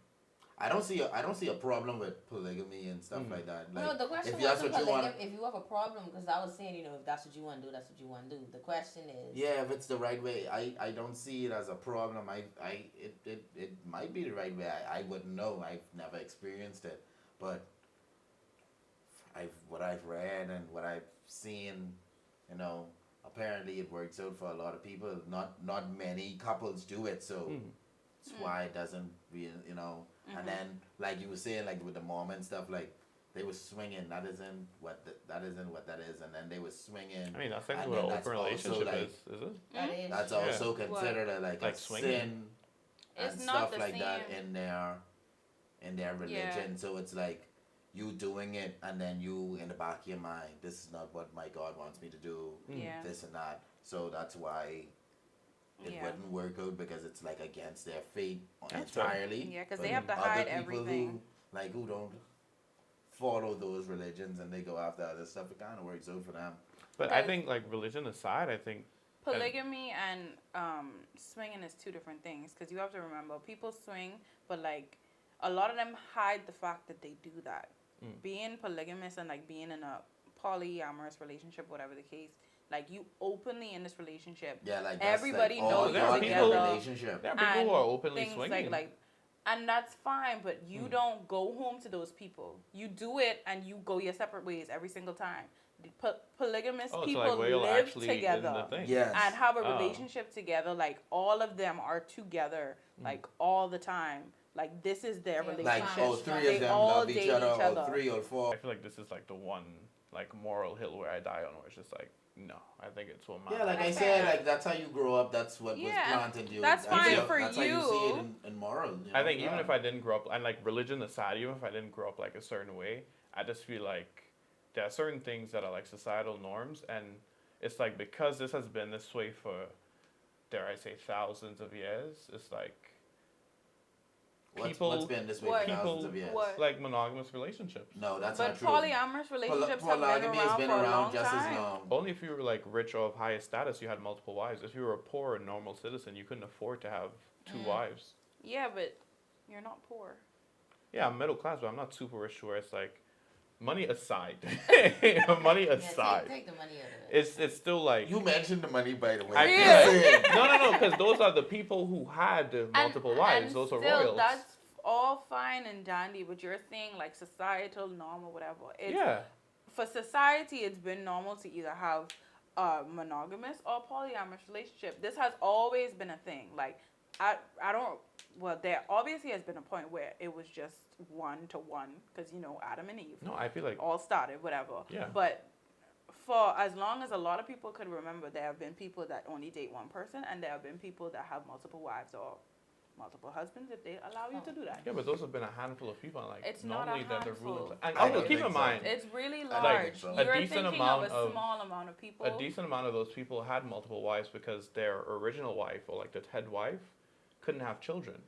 S1: I don't see a problem with polygamy and stuff like that. Like,
S3: No, the question
S1: if that's
S3: wasn't
S1: what you want,
S3: if you have a problem, because I was saying, if that's what you want to do, that's what you want to do. The question is,
S1: yeah, if it's the right way, I don't see it as a problem. It might be the right way. I wouldn't know. I've never experienced it, but what I've read and what I've seen, you know, apparently it works out for a lot of people. Not many couples do it, so that's why it doesn't be, you know. And then, like you were saying, like with the Mormon stuff, like they were swinging. That isn't what that is, and then they were swinging.
S2: I mean, that's like
S1: and
S2: what
S1: then
S2: an
S1: that's
S2: open
S1: also,
S2: relationship
S1: like,
S2: is it?
S3: that is
S1: That's
S2: Yeah.
S1: also considered a, like a
S2: swinging?
S1: sin and
S4: It's not
S1: stuff
S4: the
S1: like that
S4: same.
S1: in their religion. So it's like you doing it, and then you in the back of your mind, this is not what my God wants me to do.
S4: Yeah.
S1: This and that. So that's why it wouldn't work out, because it's like against their faith
S2: That's
S1: entirely.
S4: Yeah, 'cause
S1: But
S4: they have to
S1: other
S4: hide
S1: people
S4: everything.
S1: who don't follow those religions and they go after other stuff, it kind of works out for them.
S2: But I think, like, religion aside, I think
S4: Polygamy and swinging is two different things, because you have to remember, people swing, but like a lot of them hide the fact that they do that. Being polygamous and like being in a polyamorous relationship, whatever the case, like you openly in this relationship.
S1: Yeah, like that's
S4: Everybody
S1: like
S4: knows
S1: all
S2: you're
S1: your
S2: together.
S1: relationship.
S2: there are people
S4: and
S2: who are openly
S4: things
S2: swinging.
S4: like and that's fine, but you don't go home to those people. You do it and you go your separate ways every single time. Polygamous
S2: oh, so
S4: people
S2: like where you're
S4: live
S2: actually in
S4: together
S2: the thing.
S1: Yes.
S4: and have a
S2: Oh.
S4: relationship together. Like all of them are together, like all the time. Like this is their
S3: Yeah,
S4: relationship.
S1: Like, oh, three
S4: They
S1: of them
S4: all
S1: love
S4: date
S1: each other,
S4: each other.
S1: or three or four.
S2: I feel like this is like the one like moral hill where I die on, where it's just like, no, I think it's what
S1: Yeah, like I
S3: That's
S1: said,
S3: fair.
S1: like that's how you grow up. That's what was
S4: Yeah,
S1: planted you.
S4: that's fine
S1: how-
S4: for
S1: that's how you see
S4: you.
S1: it in moral. You
S2: I
S1: know?
S2: think even
S1: Yeah.
S2: if I didn't grow up, and like religion aside, even if I didn't grow up like a certain way, I just feel like there are certain things that are like societal norms, and it's like because this has been this way for, dare I say, thousands of years, it's like
S1: what's been this way
S4: what-
S1: for thousands of
S2: people-
S1: years?
S4: What?
S2: like monogamous relationships.
S1: No, that's
S4: But
S1: not true.
S4: polyamorous relationships have been
S1: Polygamy has
S4: around
S1: been
S4: for a
S1: around
S4: long
S1: just as
S4: time.
S1: long.
S2: Only if you were like rich or of higher status, you had multiple wives. If you were a poor and normal citizen, you couldn't afford to have two wives.
S4: Yeah, but you're not poor.
S2: Yeah, I'm middle class, but I'm not super rich. Where it's like, money aside, money
S3: yeah,
S2: aside,
S3: take the money out of it.
S2: it's still like
S1: You mentioned the money, by the way.
S2: I
S4: Yeah.
S2: feel like, no, because those are the people who had the multiple wives.
S4: And
S2: Those are
S4: still,
S2: royals.
S4: that's all fine and dandy, but you're saying like societal norm or whatever. It's,
S2: yeah,
S4: For society, it's been normal to either have a monogamous or polyamorous relationship. This has always been a thing. Like, I don't, well, there obviously has been a point where it was just 1-to-1, because, Adam and Eve
S2: no, I feel like
S4: all started, whatever.
S2: Yeah.
S4: But for as long as a lot of people could remember, there have been people that only date one person, and there have been people that have multiple wives or multiple husbands if they allow you to do that.
S2: yeah, but those have been a handful of people. Like
S4: It's not a
S2: normally they're the rule.
S4: handful.
S2: And
S1: I
S2: also
S1: don't
S2: keep
S1: think
S2: in
S1: so.
S2: mind,
S4: It's really
S1: I
S4: large.
S1: don't think so.
S2: A
S4: You're
S2: decent
S4: thinking
S2: amount
S4: of a
S2: of-
S4: small amount of people.
S2: a decent amount of those people had multiple wives because their original wife or like the head wife couldn't have children.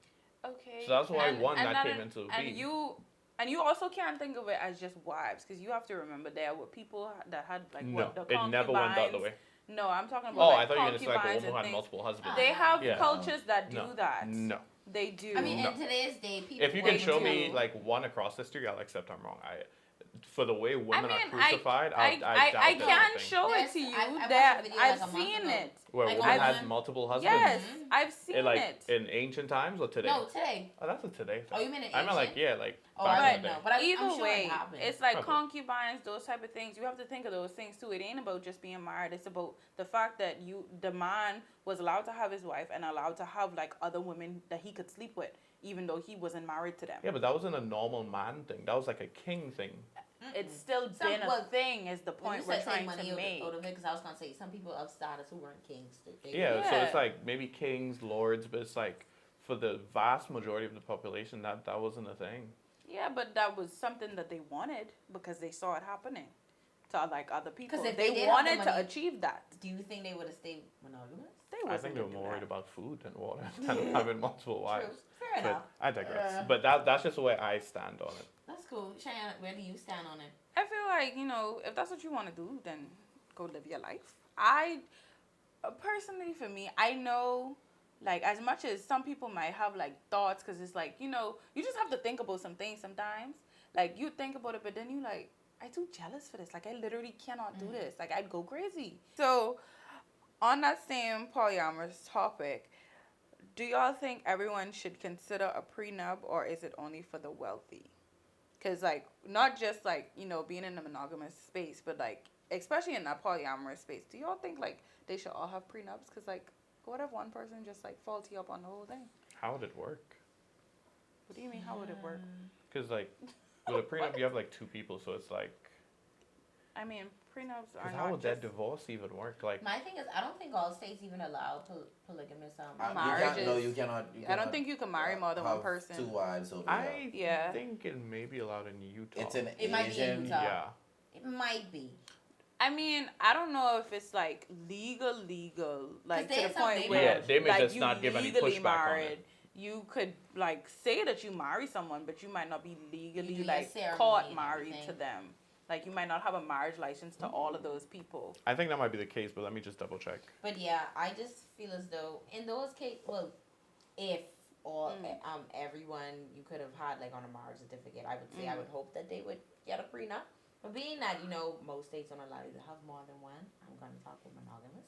S4: Okay.
S2: So that's why one that
S4: that
S2: came into being.
S4: And you also can't think of it as just wives, because you have to remember there were people that had like
S2: No,
S4: what the
S2: it never went the other
S4: concubines.
S2: way.
S4: No, I'm talking about
S2: Oh,
S4: like
S2: I thought you were gonna say like a
S4: concubines
S2: woman who
S4: and
S2: had
S4: things.
S2: multiple husbands.
S4: They have
S2: Yeah.
S4: cultures that do
S2: No.
S4: that.
S2: No.
S4: They do.
S3: I mean,
S2: No.
S3: in today's day, people.
S2: If you can
S4: They
S2: show me
S4: do.
S2: like one across history, I'll accept I'm wrong. For the way women
S4: I mean,
S2: are crucified, I doubt
S4: I
S2: there's
S4: can
S2: anything.
S4: show it
S3: Yes,
S4: to you.
S3: I watched a
S4: That
S3: video
S4: I've
S3: like a month
S4: seen
S3: ago.
S4: it.
S2: Where
S3: Like,
S2: women
S3: I
S2: had
S3: want-
S2: multiple husbands.
S4: Yes,
S3: Mhm.
S4: I've seen
S2: like
S4: it.
S2: in ancient times or today?
S3: No, today.
S2: Oh, that's a today thing.
S3: Oh, you mean in
S2: I meant like
S3: ancient?
S2: like
S3: Oh,
S2: back
S3: I
S2: in
S3: don't
S2: the day.
S3: know, but I'm
S4: Either
S3: sure
S4: way,
S3: it happened.
S4: it's like
S2: Probably.
S4: concubines, those type of things. You have to think of those things too. It ain't about just being married. It's about the fact that the man was allowed to have his wife and allowed to have like other women that he could sleep with, even though he wasn't married to them.
S2: Yeah, but that wasn't a normal man thing. That was like a king thing.
S4: It's still been a thing. Is the
S3: When you
S4: point we're
S3: said take
S4: trying
S3: money
S4: to make.
S3: out of it, because I was gonna say some people of status who weren't kings.
S2: Yeah, so
S4: Yeah.
S2: it's like maybe kings, lords, but it's like for the vast majority of the population, that wasn't a thing.
S4: Yeah, but that was something that they wanted because they saw it happening to like other people.
S3: 'Cause if
S4: They
S3: they did have the
S4: wanted to
S3: money-
S4: achieve that.
S3: Do you think they would have stayed monogamous?
S4: They
S2: I
S4: wasn't
S2: think they were
S4: gonna do
S2: more worried
S4: that.
S2: about food than water than having multiple wives.
S3: True. Fair
S2: But
S3: enough.
S2: I digress.
S3: Yeah.
S2: But that's just the way I stand on it.
S3: That's cool. cool. Cheyenne, where do you stand on it?
S4: I feel like, you know, if that's what you want to do, then go live your life. I, personally, for me, I know, like, as much as some people might have, like, thoughts, because it's like, you know, you just have to think about some things sometimes. Like, you think about it, but then you like, I too jealous for this. Like, I literally cannot do this. Like, I'd go crazy. So, on that same polyamorous topic, do y'all think everyone should consider a prenup, or is it only for the wealthy? Because, like, not just, like, you know, being in a monogamous space, but, like, especially in that polyamorous space, do y'all think, like, they should all have prenups? Because, like, what if one person just, like, faulty up on the whole thing?
S2: How would it work?
S4: What do you mean, how would it work?
S2: Because, like, with a prenup, you have, like, two people, so it's like...
S4: I mean, prenups are
S2: Because
S4: not
S2: how would
S4: just...
S2: that divorce even work? Like,
S3: My thing is, I don't think all states even allow polygamous
S4: Marriages.
S1: You cannot.
S4: I don't think you can marry more than one
S1: have
S4: person.
S1: 2 wives over
S2: I
S4: Yeah.
S2: think it may be allowed in Utah.
S1: It's an
S3: It might be in
S1: Asian.
S3: Utah.
S2: Yeah.
S3: It might be.
S4: I mean, I don't know if it's, like, legal, like,
S3: 'Cause
S4: to
S3: they
S4: the
S3: have
S4: point
S3: they
S4: where,
S2: Yeah, they may
S4: like,
S2: just
S4: you
S2: not give any
S4: legally
S2: pushback on
S4: married.
S2: it.
S4: You could, like, say that you marry someone, but you might not be legally,
S3: You do your
S4: like,
S3: ceremony
S4: caught
S3: and
S4: married
S3: everything.
S4: to them. Like, you might not have a marriage license to all of those people.
S2: I think that might be the case, but let me just double check.
S3: But yeah, I just feel as though in those cases, well, if all everyone you could have had like on a marriage certificate, I would say I would hope that they would get a prenup. But being that you know most states don't allow you to have more than one, I'm gonna talk with monogamous.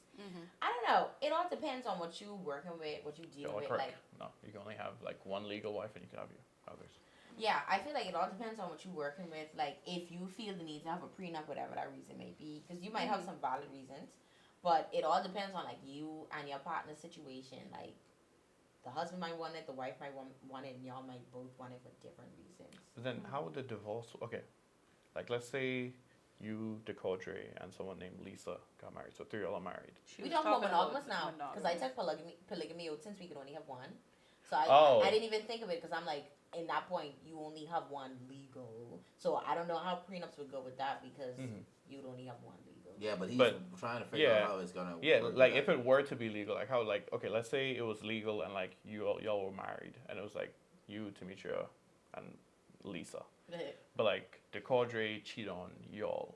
S3: I don't know. It all depends on what you working with, what you dealing
S2: You're
S3: with.
S2: correct.
S3: Like,
S2: No, you can only have like one legal wife, and you can have your others.
S3: yeah, I feel like it all depends on what you're working with. Like, if you feel the need to have a prenup, whatever that reason may be, because you might have some valid reasons, but it all depends on like you and your partner's situation. Like, the husband might want it, the wife might want it, and y'all might both want it for different reasons.
S2: But then, how would the divorce? Okay, like let's say you, DeCaudre, and someone named Lisa got married. So 3 of y'all are married.
S3: We talking about monogamous now, because I took polygamy out since we could only have one. So I didn't even think of it because I'm like, in that point, you only have one legal. So I don't know how prenups would go with that because you'd only have one legal.
S1: Yeah, but he's
S2: But,
S1: trying to figure
S2: yeah.
S1: out how it's gonna.
S2: Yeah,
S1: work
S2: like
S1: with
S2: if
S1: that.
S2: it were to be legal, like how, like okay, let's say it was legal and like y'all were married, and it was like you, Demetria, and Lisa, but like DeCaudre cheat on y'all.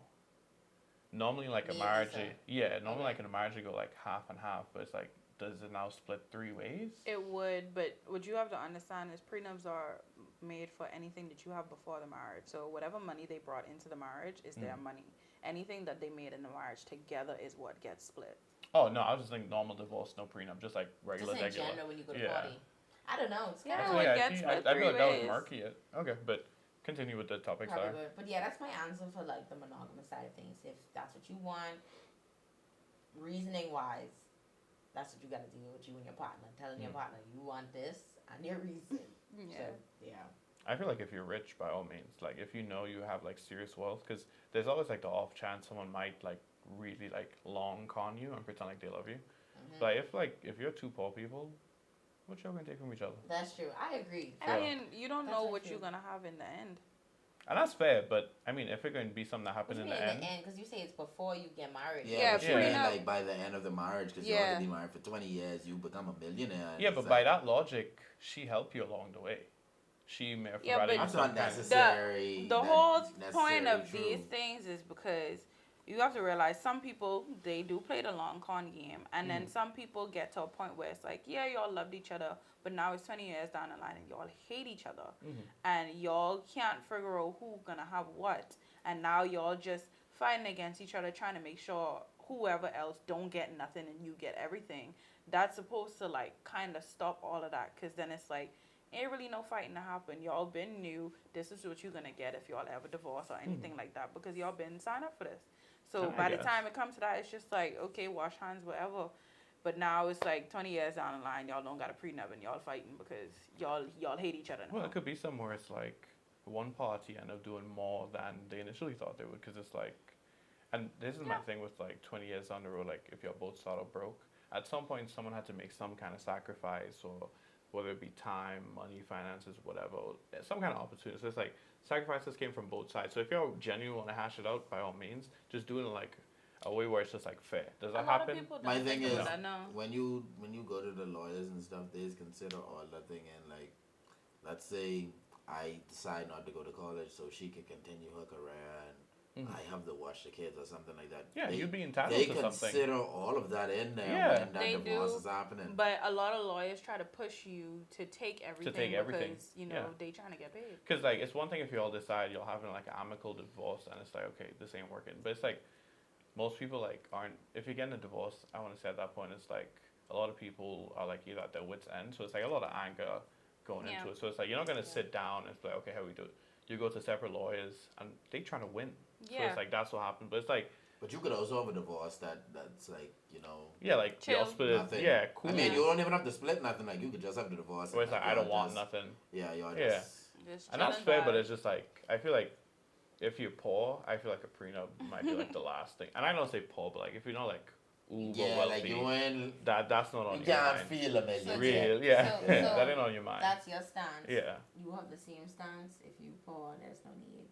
S2: Normally, like a
S3: Me and
S2: marriage,
S3: Lisa.
S2: normally like in a marriage, you go like half and half, but it's like, does it now split 3 ways?
S4: It would, but what you have to understand is prenups are made for anything that you have before the marriage. So whatever money they brought into the marriage is their money. Anything that they made in the marriage together is what gets split.
S2: Oh no, I was just thinking normal divorce, no prenup, just like regular,
S3: Just in
S2: regular.
S3: general when you go to
S2: Yeah.
S3: party. I don't know. It's
S4: Yeah,
S3: kind
S2: So,
S3: of
S4: it
S2: I
S4: gets
S2: see.
S4: split
S2: I feel like that was
S4: 3 ways.
S2: murky. Okay, but continue with the topic,
S3: probably
S2: sorry.
S3: good. But yeah, that's my answer for like the monogamous side of things. If that's what you want, reasoning wise, that's what you got to do with you and your partner. Telling your partner you want this and your reason.
S4: Yeah.
S3: So, yeah.
S2: I feel like if you're rich, by all means, like if you know you have like serious wealth, because there's always like the off chance someone might like really like long con you and pretend like they love you. But if you're 2 poor people, what y'all gonna take from each other?
S3: That's true. I agree.
S4: I mean, you don't
S3: That's
S4: know
S3: not
S4: what
S3: true.
S4: you're going to have in the end.
S2: And that's fair, but I mean, if it's going to be something that
S3: What
S2: happened
S3: you
S2: in
S3: mean
S2: the end,
S3: because you say it's before you get married.
S1: Yeah, but you mean
S4: prenup.
S1: like by the end of the marriage, because you
S4: Yeah.
S1: already been married for 20 years, you become a millionaire. and
S2: yeah,
S1: it's
S2: but
S1: like,
S2: by that logic, she helped you along the way. She may have
S4: Yeah,
S2: provided
S4: but
S2: you
S1: that's
S2: some
S1: not
S2: kind of-
S1: necessary.
S4: The
S1: that's
S4: whole point
S1: necessarily
S4: of
S1: true.
S4: these things is because you have to realize some people, they do play the long con game, and then some people get to a point where it's like, yeah, y'all loved each other, but now it's 20 years down the line and y'all hate each other, and y'all can't figure out who's gonna have what, and now y'all just fighting against each other, trying to make sure whoever else don't get nothing and you get everything. That's supposed to like kind of stop all of that, because then it's like, ain't really no fighting to happen. Y'all been new. This is what you're gonna get if y'all ever divorce or anything like that, because y'all been signed up for this. So
S2: I
S4: by the
S2: guess.
S4: time it comes to that, it's just like, okay, wash hands, whatever. But now it's like 20 years down the line, y'all don't got a prenup and y'all fighting because y'all hate each other now.
S2: Well, it could be somewhere it's like one party end up doing more than they initially thought they would, because it's like, and this is my thing with like 20 years down the road, like if you're both sort of broke, at some point someone had to make some kind of sacrifice, or whether it be time, money, finances, whatever, some kind of opportunity. So it's like sacrifices came from both sides. So if you're genuine want to hash it out, by all means, just do it in like a way where it's just like fair. Does that
S4: A lot
S2: happen?
S4: of people don't
S1: My
S4: think
S1: thing
S4: about
S1: is,
S4: that, no.
S1: when you go to the lawyers and stuff, they consider all that thing, and like, let's say I decide not to go to college so she can continue her career and I have to watch the kids or something like that.
S2: Yeah,
S1: they,
S2: you'd be entitled
S1: they
S2: to something.
S1: consider all of that in there
S2: Yeah.
S1: when that
S4: They
S1: divorce
S4: do,
S1: is happening.
S4: But a lot of lawyers try to push you to take everything
S2: everything.
S4: because you know
S2: Yeah.
S4: they trying to get paid.
S2: Because like it's one thing if you all decide you'll have like an amicable divorce and it's like okay this ain't working, but it's like most people like aren't. If you're getting a divorce, I want to say at that point it's like a lot of people are like either at their wits end, so it's like a lot of anger going
S4: Yeah.
S2: into it. So it's like you're not gonna sit down and be like okay how we do it. You go to separate lawyers and they trying to win. So
S4: Yeah.
S2: it's like that's what happened. But it's like
S1: But you could also have a divorce that's like,
S2: yeah like
S4: Chill.
S2: y'all split it.
S1: nothing.
S2: Yeah, cool.
S1: I mean, you don't even have to split nothing. Like, you could just have the divorce.
S2: Where it's like I
S1: y'all
S2: don't want
S1: just-
S2: nothing.
S1: Yeah, y'all
S2: Yeah.
S1: just...
S4: Just
S2: And that's
S4: chilling
S2: fair, but
S4: vibes.
S2: it's just like I feel like if you're poor, I feel like a prenup might be like the last thing. And I don't say poor, but like if you're not like uber
S1: Yeah,
S2: wealthy,
S1: like you ain't...
S2: that's not on
S1: You
S2: your
S1: can't
S2: mind.
S1: feel a million.
S3: So
S2: Real, yeah,
S3: so
S2: that ain't on your mind.
S3: That's your stance.
S2: Yeah,
S3: You have the same stance. If you poor, there's no need.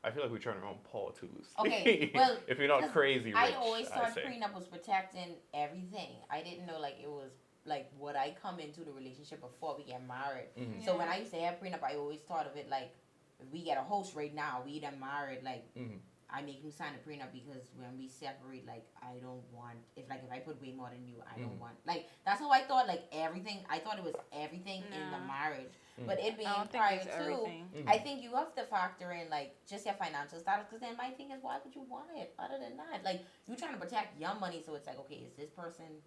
S2: I feel like we turn around poor too loosely.
S3: Okay, well,
S2: if you're not
S3: 'cause
S2: crazy rich,
S3: I always
S2: I
S3: thought
S2: say.
S3: prenup was protecting everything. I didn't know like it was like what I come into the relationship before we get married.
S2: Mhm.
S3: So
S4: Yeah.
S3: when I used to have prenup, I always thought of it like if we get a house right now, we done married, like
S2: Mhm.
S3: I make him sign a prenup because when we separate, like I don't want if I put way more than you, I don't want like that's how I thought like everything. I thought it was everything in the
S4: Nah.
S3: marriage,
S2: Mhm.
S3: but it being
S4: I don't think
S3: prior
S4: it's
S3: to.
S4: everything.
S2: Mhm.
S3: I think you have to factor in like just your financial status because then my thing is why would you want it other than that like you trying to protect your money so it's like okay is this person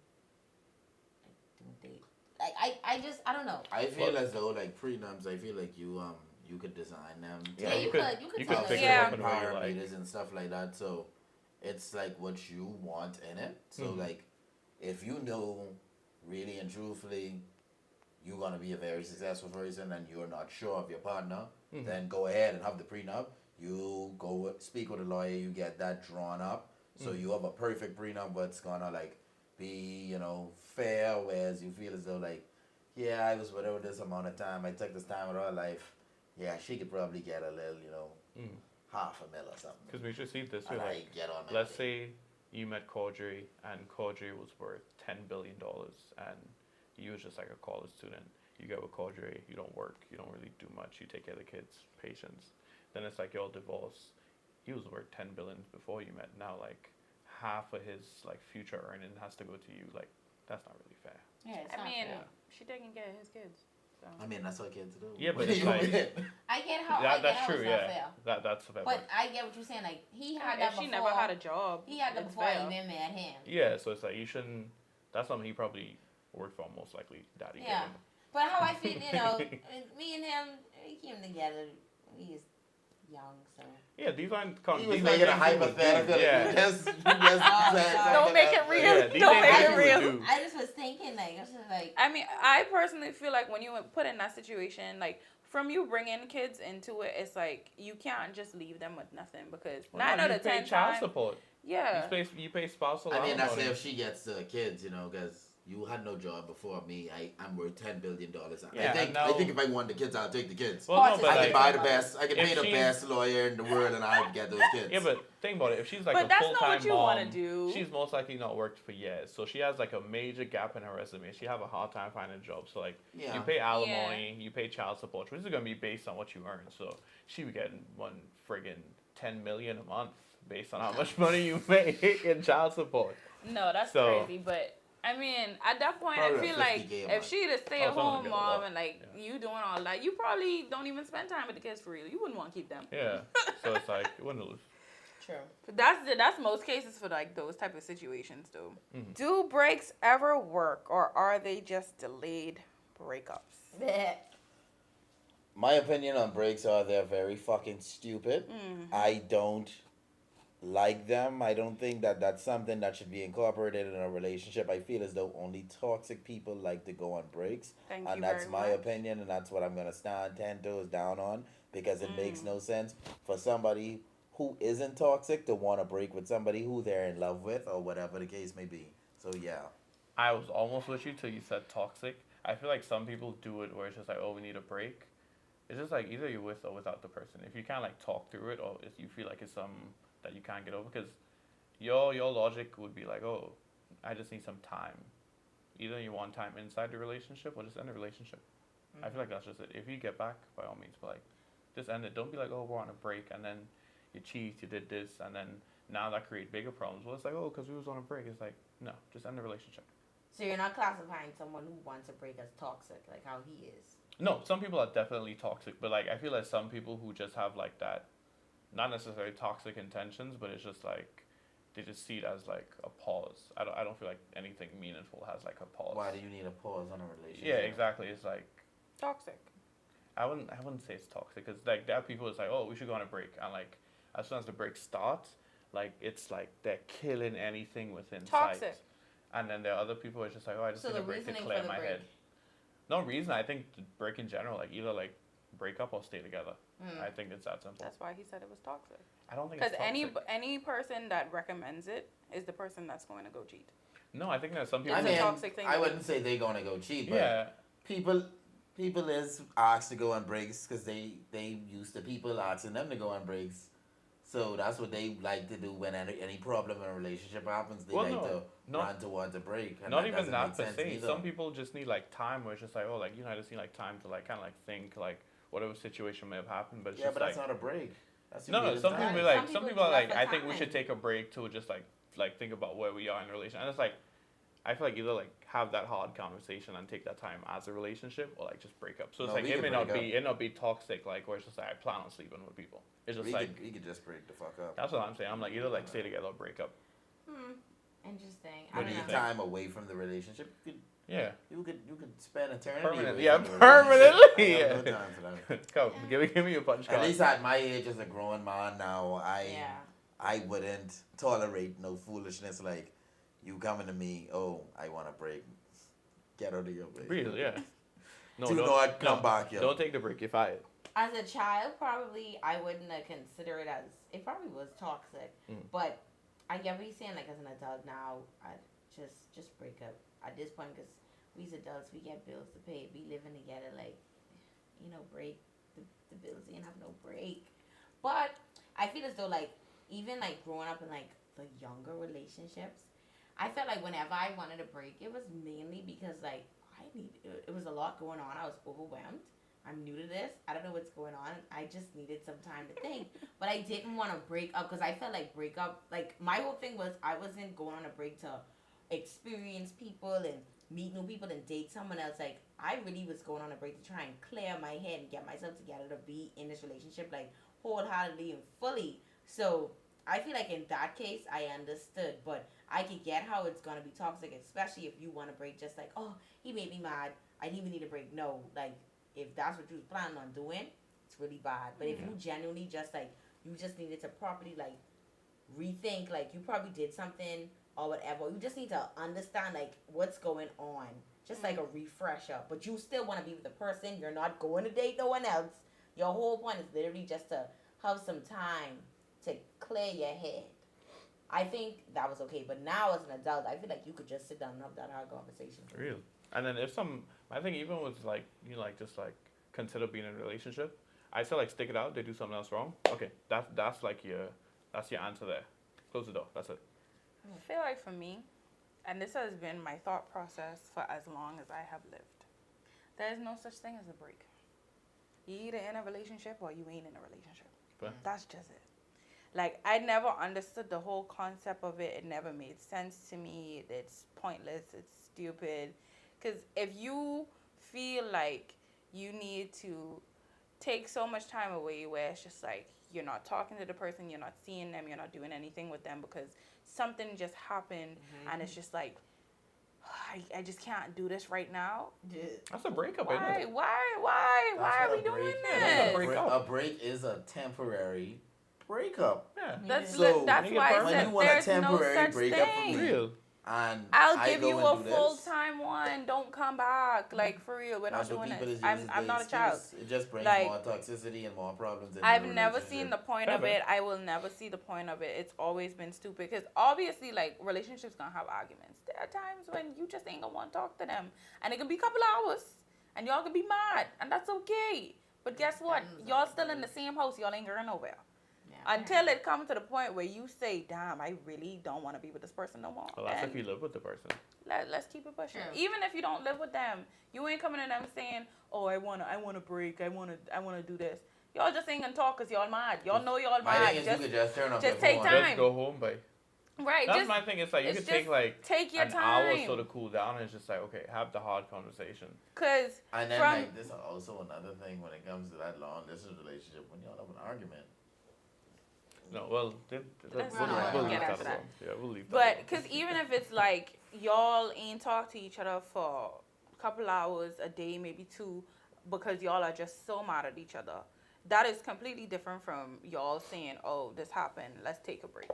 S3: like don't they like I don't know
S1: I feel as though, like, prenups, I feel like you could design them.
S2: Yeah,
S3: yeah,
S2: you
S3: you
S2: could-
S3: could
S2: you
S3: tell
S2: could
S3: us.
S2: fix it
S4: Yeah.
S2: up in a way you like.
S1: parameters and stuff like that. So it's like what you want in it. So
S2: Mhm.
S1: like, if you know really and truthfully you're gonna be a very successful person and you're not sure of your partner,
S2: Mhm.
S1: then go ahead and have the prenup. You speak with a lawyer. You get that drawn up. So
S2: Mhm.
S1: you have a perfect prenup, but it's gonna like be fair. Whereas you feel as though like, yeah, I was with her this amount of time. I took this time of her life. Yeah, she could probably get a little,
S2: Mhm.
S1: $500,000 or something.
S2: Because we should see it this way.
S1: And I
S2: Like,
S1: get on that.
S2: let's say you met Caudry and Caudry was worth $10 billion and you was just like a college student. You go with Caudry, you don't work, you don't really do much, you take care of the kids, patience. Then it's like your divorce. He was worth 10 billion before you met. Now like half of his like future earning has to go to you. Like that's not really fair.
S3: Yeah, it's
S4: I
S3: not
S4: mean,
S3: fair.
S4: she taking care of his kids. So.
S1: I mean, that's what kids do.
S2: Yeah, but
S1: What do
S2: it's
S1: you
S2: like-
S1: mean?
S3: I get how I
S2: That,
S3: get
S2: that's
S3: how
S2: true,
S3: it's
S2: yeah.
S3: not fair.
S2: That's a fair
S3: But
S2: point.
S3: I get what you're saying. Like he had that
S4: If
S3: before.
S4: she never had a job,
S3: He had that
S4: it's
S3: before I
S4: fair.
S3: even met him.
S2: Yeah, so it's like you shouldn't. That's something he probably worked for most likely. Daddy. gave
S3: Yeah.
S2: him.
S3: But how I feel, me and him, we came together. We was young, so.
S2: Yeah, these aren't.
S1: He was
S2: these
S1: making a
S2: aren't things we would do.
S1: hypothetical.
S2: Yeah.
S1: You just said
S3: sorry.
S4: Don't make it
S1: something
S4: real.
S2: Yeah, these
S4: Don't
S2: ain't
S4: make
S2: things
S4: it
S2: we would
S4: real.
S2: do.
S3: I just was thinking, like, I was just like,
S4: I mean, I personally feel like when you put in that situation, like from you bringing kids into it, it's like you can't just leave them with nothing because
S2: Well,
S4: 9
S2: no,
S4: out
S2: you
S4: of
S2: pay
S4: 10
S2: child
S4: times,
S2: support.
S4: yeah.
S2: You pay spousal
S1: I mean, that's
S2: alimony.
S1: if she gets kids, because you had no job before me. I'm worth $10 billion.
S2: Yeah,
S1: I
S2: and now-
S1: think if I want the kids, I'll take the kids.
S2: Well, no,
S3: Parts
S2: but
S1: I
S3: is
S1: can
S2: like,
S1: buy the best. I can
S2: if
S1: pay the
S2: she's-
S1: best lawyer in the world, and I'll get those kids.
S2: yeah, but think about it. If she's like
S4: But
S2: a
S4: that's
S2: full
S4: not
S2: time
S4: what you
S2: mom,
S4: wanna do.
S2: she's most likely not worked for years, so she has like a major gap in her resume. She have a hard time finding a job. So like,
S1: Yeah.
S2: you pay alimony, you pay child support, which is gonna be based on what you earn. So she would get one friggin' $10 million a month based on how much money you make in child support.
S4: No, that's
S2: So-
S4: crazy. But I mean, at that point,
S1: Probably
S4: I feel
S1: like
S4: like
S1: 50K a
S4: if
S1: month.
S4: she the
S2: someone
S4: stay-at-home
S2: get a
S4: mom
S2: lot.
S4: and like
S2: Yeah.
S4: you doing all that, you probably don't even spend time with the kids for real. You wouldn't want to keep them.
S2: Yeah. So it's like you wouldn't lose.
S3: true.
S4: But that's most cases for like those type of situations though.
S2: Mhm.
S4: Do breaks ever work or are they just delayed breakups?
S1: My opinion on breaks are they're very fucking stupid. I don't like them. I don't think that that's something that should be incorporated in a relationship. I feel as though only toxic people like to go on breaks.
S4: Thank
S1: And
S4: you
S1: that's
S4: very
S1: my
S4: much.
S1: opinion, and that's what I'm going to stand 10 toes down on, because it makes no sense for somebody who isn't toxic to want to break with somebody who they're in love with or whatever the case may be. So, yeah.
S2: I was almost with you till you said toxic. I feel like some people do it where it's just like, oh, we need a break. It's just like either you're with or without the person. If you can't like talk through it, or if you feel like it's something that you can't get over, because your logic would be like, oh, I just need some time. Either you want time inside the relationship or just end the relationship. I feel like that's just it. If you get back, by all means, but like, just end it. Don't be like, oh, we're on a break, and then you cheat, you did this, and then now that create bigger problems. Well, it's like, oh, because we was on a break. It's like, no, just end the relationship.
S3: So you're not classifying someone who wants a break as toxic, like how he is.
S2: No, some people are definitely toxic, but like I feel like some people who just have like that, not necessarily toxic intentions, but it's just like they just see it as like a pause. I don't feel like anything meaningful has like a pause.
S1: Why do you need a pause on a relationship?
S2: Yeah, exactly. It's like
S4: Toxic.
S2: I wouldn't say it's toxic because like there are people that's like, oh, we should go on a break, and like as soon as the break starts, like it's like they're killing anything within
S4: Toxic.
S2: sight. And then there are other people who are just like, oh, I just
S3: So
S2: need
S3: the
S2: a break to
S3: reasoning
S2: clear
S3: for the
S2: my
S3: break.
S2: head. No reason. I think the break in general, like either like break up or stay together. I think it's that simple.
S4: That's why he said it was toxic.
S2: I don't think
S4: Because
S2: it's toxic.
S4: any person that recommends it is the person that's going to go cheat.
S2: No, I think that some people.
S1: I
S4: It's a
S1: mean,
S4: toxic thing
S1: I
S4: to do.
S1: wouldn't say they're gonna go cheat, but
S2: yeah,
S1: people is asked to go on breaks because they used to people asking them to go on breaks. So that's what they like to do when any problem in a relationship happens. They
S2: Well,
S1: like
S2: no,
S1: to
S2: not-
S1: run towards a break. And
S2: not
S1: that
S2: even
S1: doesn't
S2: that
S1: make
S2: per
S1: sense
S2: se.
S1: either.
S2: Some people just need like time where it's just like, oh, like I just need like time to like kind of like think like whatever situation may have happened, but it's
S1: Yeah,
S2: just
S1: but
S2: like
S1: that's not a break. That's
S2: no.
S1: needed
S2: Some
S1: time.
S2: people be
S3: Some
S2: like
S3: people
S2: some people are
S3: do that
S2: like
S3: for
S2: I think we
S3: time.
S2: should take a break to just like think about where we are in a relationship, and it's like I feel like either like have that hard conversation and take that time as a relationship, or like just break up. So it's
S1: No,
S2: like
S1: we
S2: it
S1: can
S2: may not
S1: break
S2: be it not be toxic like where it's just like I plan on sleeping with people. It's just like
S1: we could just break the fuck up.
S2: that's what I'm saying. I'm like either like stay together or break up.
S3: Interesting.
S2: What
S3: I
S2: do
S3: don't
S2: you
S3: know.
S2: think?
S1: Time away from the relationship.
S2: Yeah.
S1: You could spend eternity.
S2: Permanently.
S1: away
S2: Yeah,
S1: from the
S2: permanently.
S1: relationship. I have
S2: Yeah.
S1: no time for that.
S2: Come, give me a punch
S1: At
S2: card.
S1: least at my age as a grown man now,
S3: Yeah.
S1: I wouldn't tolerate no foolishness like you coming to me, oh, I want a break. Get out of your way.
S2: Breathe, yeah. No,
S1: Do
S2: don't,
S1: not come
S2: no,
S1: back here.
S2: Don't take the break. You're fired.
S3: As a child, probably I wouldn't have considered it as it probably was toxic, but I get what you're saying. Like as an adult now, I just break up at this point because we as adults we get bills to pay. We living together, like break the bills and have no break. But I feel as though like even like growing up in like the younger relationships, I felt like whenever I wanted a break, it was mainly because like it was a lot going on. I was overwhelmed. I'm new to this. I don't know what's going on. I just needed some time to think. But I didn't want to break up because I felt like like my whole thing was I wasn't going on a break to experience people and meet new people and date someone else. Like I really was going on a break to try and clear my head and get myself together to be in this relationship like wholeheartedly and fully. So I feel like in that case I understood, but I could get how it's gonna be toxic, especially if you want to break just like, oh, he made me mad, I didn't even need a break. No, like if that's what you was planning on doing, it's really bad. But if you genuinely just like you just needed to properly like rethink, like you probably did something or whatever, you just need to understand like what's going on, just like a refresher. But you still want to be with the person. You're not going to date no one else. Your whole point is literally just to have some time to clear your head. I think that was okay, but now as an adult, I feel like you could just sit down and have that hard conversation.
S2: Really? And then I think even with like, just like consider being in a relationship, I say like stick it out, they do something else wrong. Okay, that's your answer there. Close the door, that's it.
S4: I feel like for me, and this has been my thought process for as long as I have lived, there is no such thing as a break. You either in a relationship or you ain't in a relationship.
S2: Fair.
S4: That's just it. Like, I never understood the whole concept of it. It never made sense to me. It's pointless. It's stupid. Because if you feel like you need to take so much time away where it's just like you're not talking to the person, you're not seeing them, you're not doing anything with them because something just happened and it's just like, I just can't do this right now.
S2: That's a breakup,
S4: Why?
S2: isn't it?
S4: Why are we doing
S2: That's a
S4: this?
S2: break up.
S1: A break is a temporary breakup.
S2: Yeah.
S4: That's
S1: So,
S4: that's
S2: make it
S4: why I
S2: permanent.
S1: When
S4: said
S1: you want a
S4: there's no
S1: temporary
S4: such
S1: breakup for
S4: thing.
S1: me,
S2: Real.
S1: and
S4: I'll
S1: I
S4: give
S1: go
S4: you
S1: and
S4: a
S1: do
S4: full
S1: this,
S4: time one. Don't come back. Like for real, we're not
S1: that's what
S4: doing
S1: people
S4: this.
S1: is
S4: I'm
S1: using
S4: not a
S1: the
S4: child.
S1: excuse. It just brings
S4: Like,
S1: more toxicity and more problems. In
S4: I've
S1: the
S4: never
S1: relationship.
S4: seen the point of
S2: Never.
S4: it. I will never see the point of it. It's always been stupid. Because obviously, like, relationships gonna have arguments. There are times when you just ain't gonna want to talk to them. And it can be a couple hours. And y'all can be mad. And that's okay. But guess what? Y'all still in the same house. Y'all ain't going nowhere.
S3: Yeah.
S4: Until it comes to the point where you say, damn, I really don't want to be with this person no more.
S2: Well, that's
S4: And
S2: if you live with the person.
S4: let's keep it pushing.
S3: True.
S4: Even if you don't live with them, you ain't coming to them saying, oh, I want to break. I want to do this. Y'all just ain't gonna talk because y'all mad. Y'all know y'all
S1: My
S4: mad.
S1: thing is you could just turn off
S4: just
S1: your
S4: take
S1: phone.
S4: time.
S2: Just go home, but
S4: Right.
S2: that's
S4: just,
S2: my thing. It's like you
S4: it's
S2: could take
S4: just
S2: like
S4: take your
S2: an
S4: time.
S2: hour or so to cool down, and it's just like, okay, have the hard conversation.
S4: Cause
S1: And then
S4: from
S1: like this is also another thing when it comes to that long distance relationship when y'all have an argument.
S2: No, well,
S4: Let's
S2: we'll
S3: not
S2: leave
S3: get
S2: that
S3: into that.
S2: alone. Yeah, we'll leave that
S4: But
S2: alone.
S4: because even if it's like y'all ain't talk to each other for a couple hours a day, maybe two, because y'all are just so mad at each other, that is completely different from y'all saying, "Oh, this happened. Let's take a break."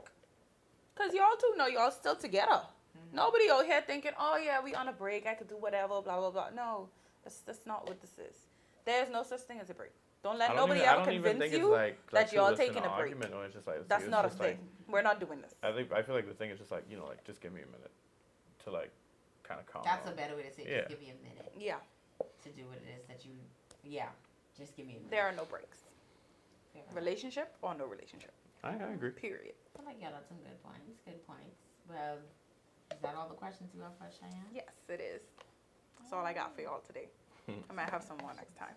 S4: Because y'all two know y'all still together. Nobody out here thinking, "Oh yeah, we on a break. I could do whatever." Blah blah blah. No, that's not what this is. There's no such thing as a break. Don't let nobody
S2: I
S4: ever
S2: don't even
S4: convince
S2: think
S4: you
S2: it's like
S4: that y'all
S2: it's an
S4: taking a break.
S2: argument, or it's just like
S4: That's
S2: it's
S4: not a
S2: just
S4: thing. We're not doing this.
S2: I feel like the thing is just like, you know, like just give me a minute to like kind of calm
S3: That's
S2: down.
S3: a better way to say it.
S2: Yeah.
S3: Just give me a minute
S4: Yeah,
S3: to do what it is that you. Yeah, just give me a minute.
S4: there are no breaks.
S3: Fair enough.
S4: Relationship or no relationship.
S2: I agree.
S4: Period.
S3: I feel like y'all had some good points. Good points. Well, is that all the questions you have for us, Cheyenne?
S4: Yes, it is. That's all I got for y'all today. I might have some more next time.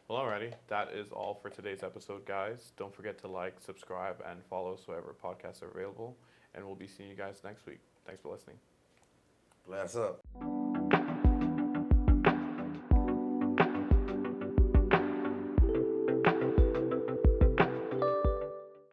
S2: Well, alrighty, that is all for today's episode, guys. Don't forget to like, subscribe, and follow us wherever podcasts are available. And we'll be seeing you guys next week. Thanks for listening.
S1: Bless up.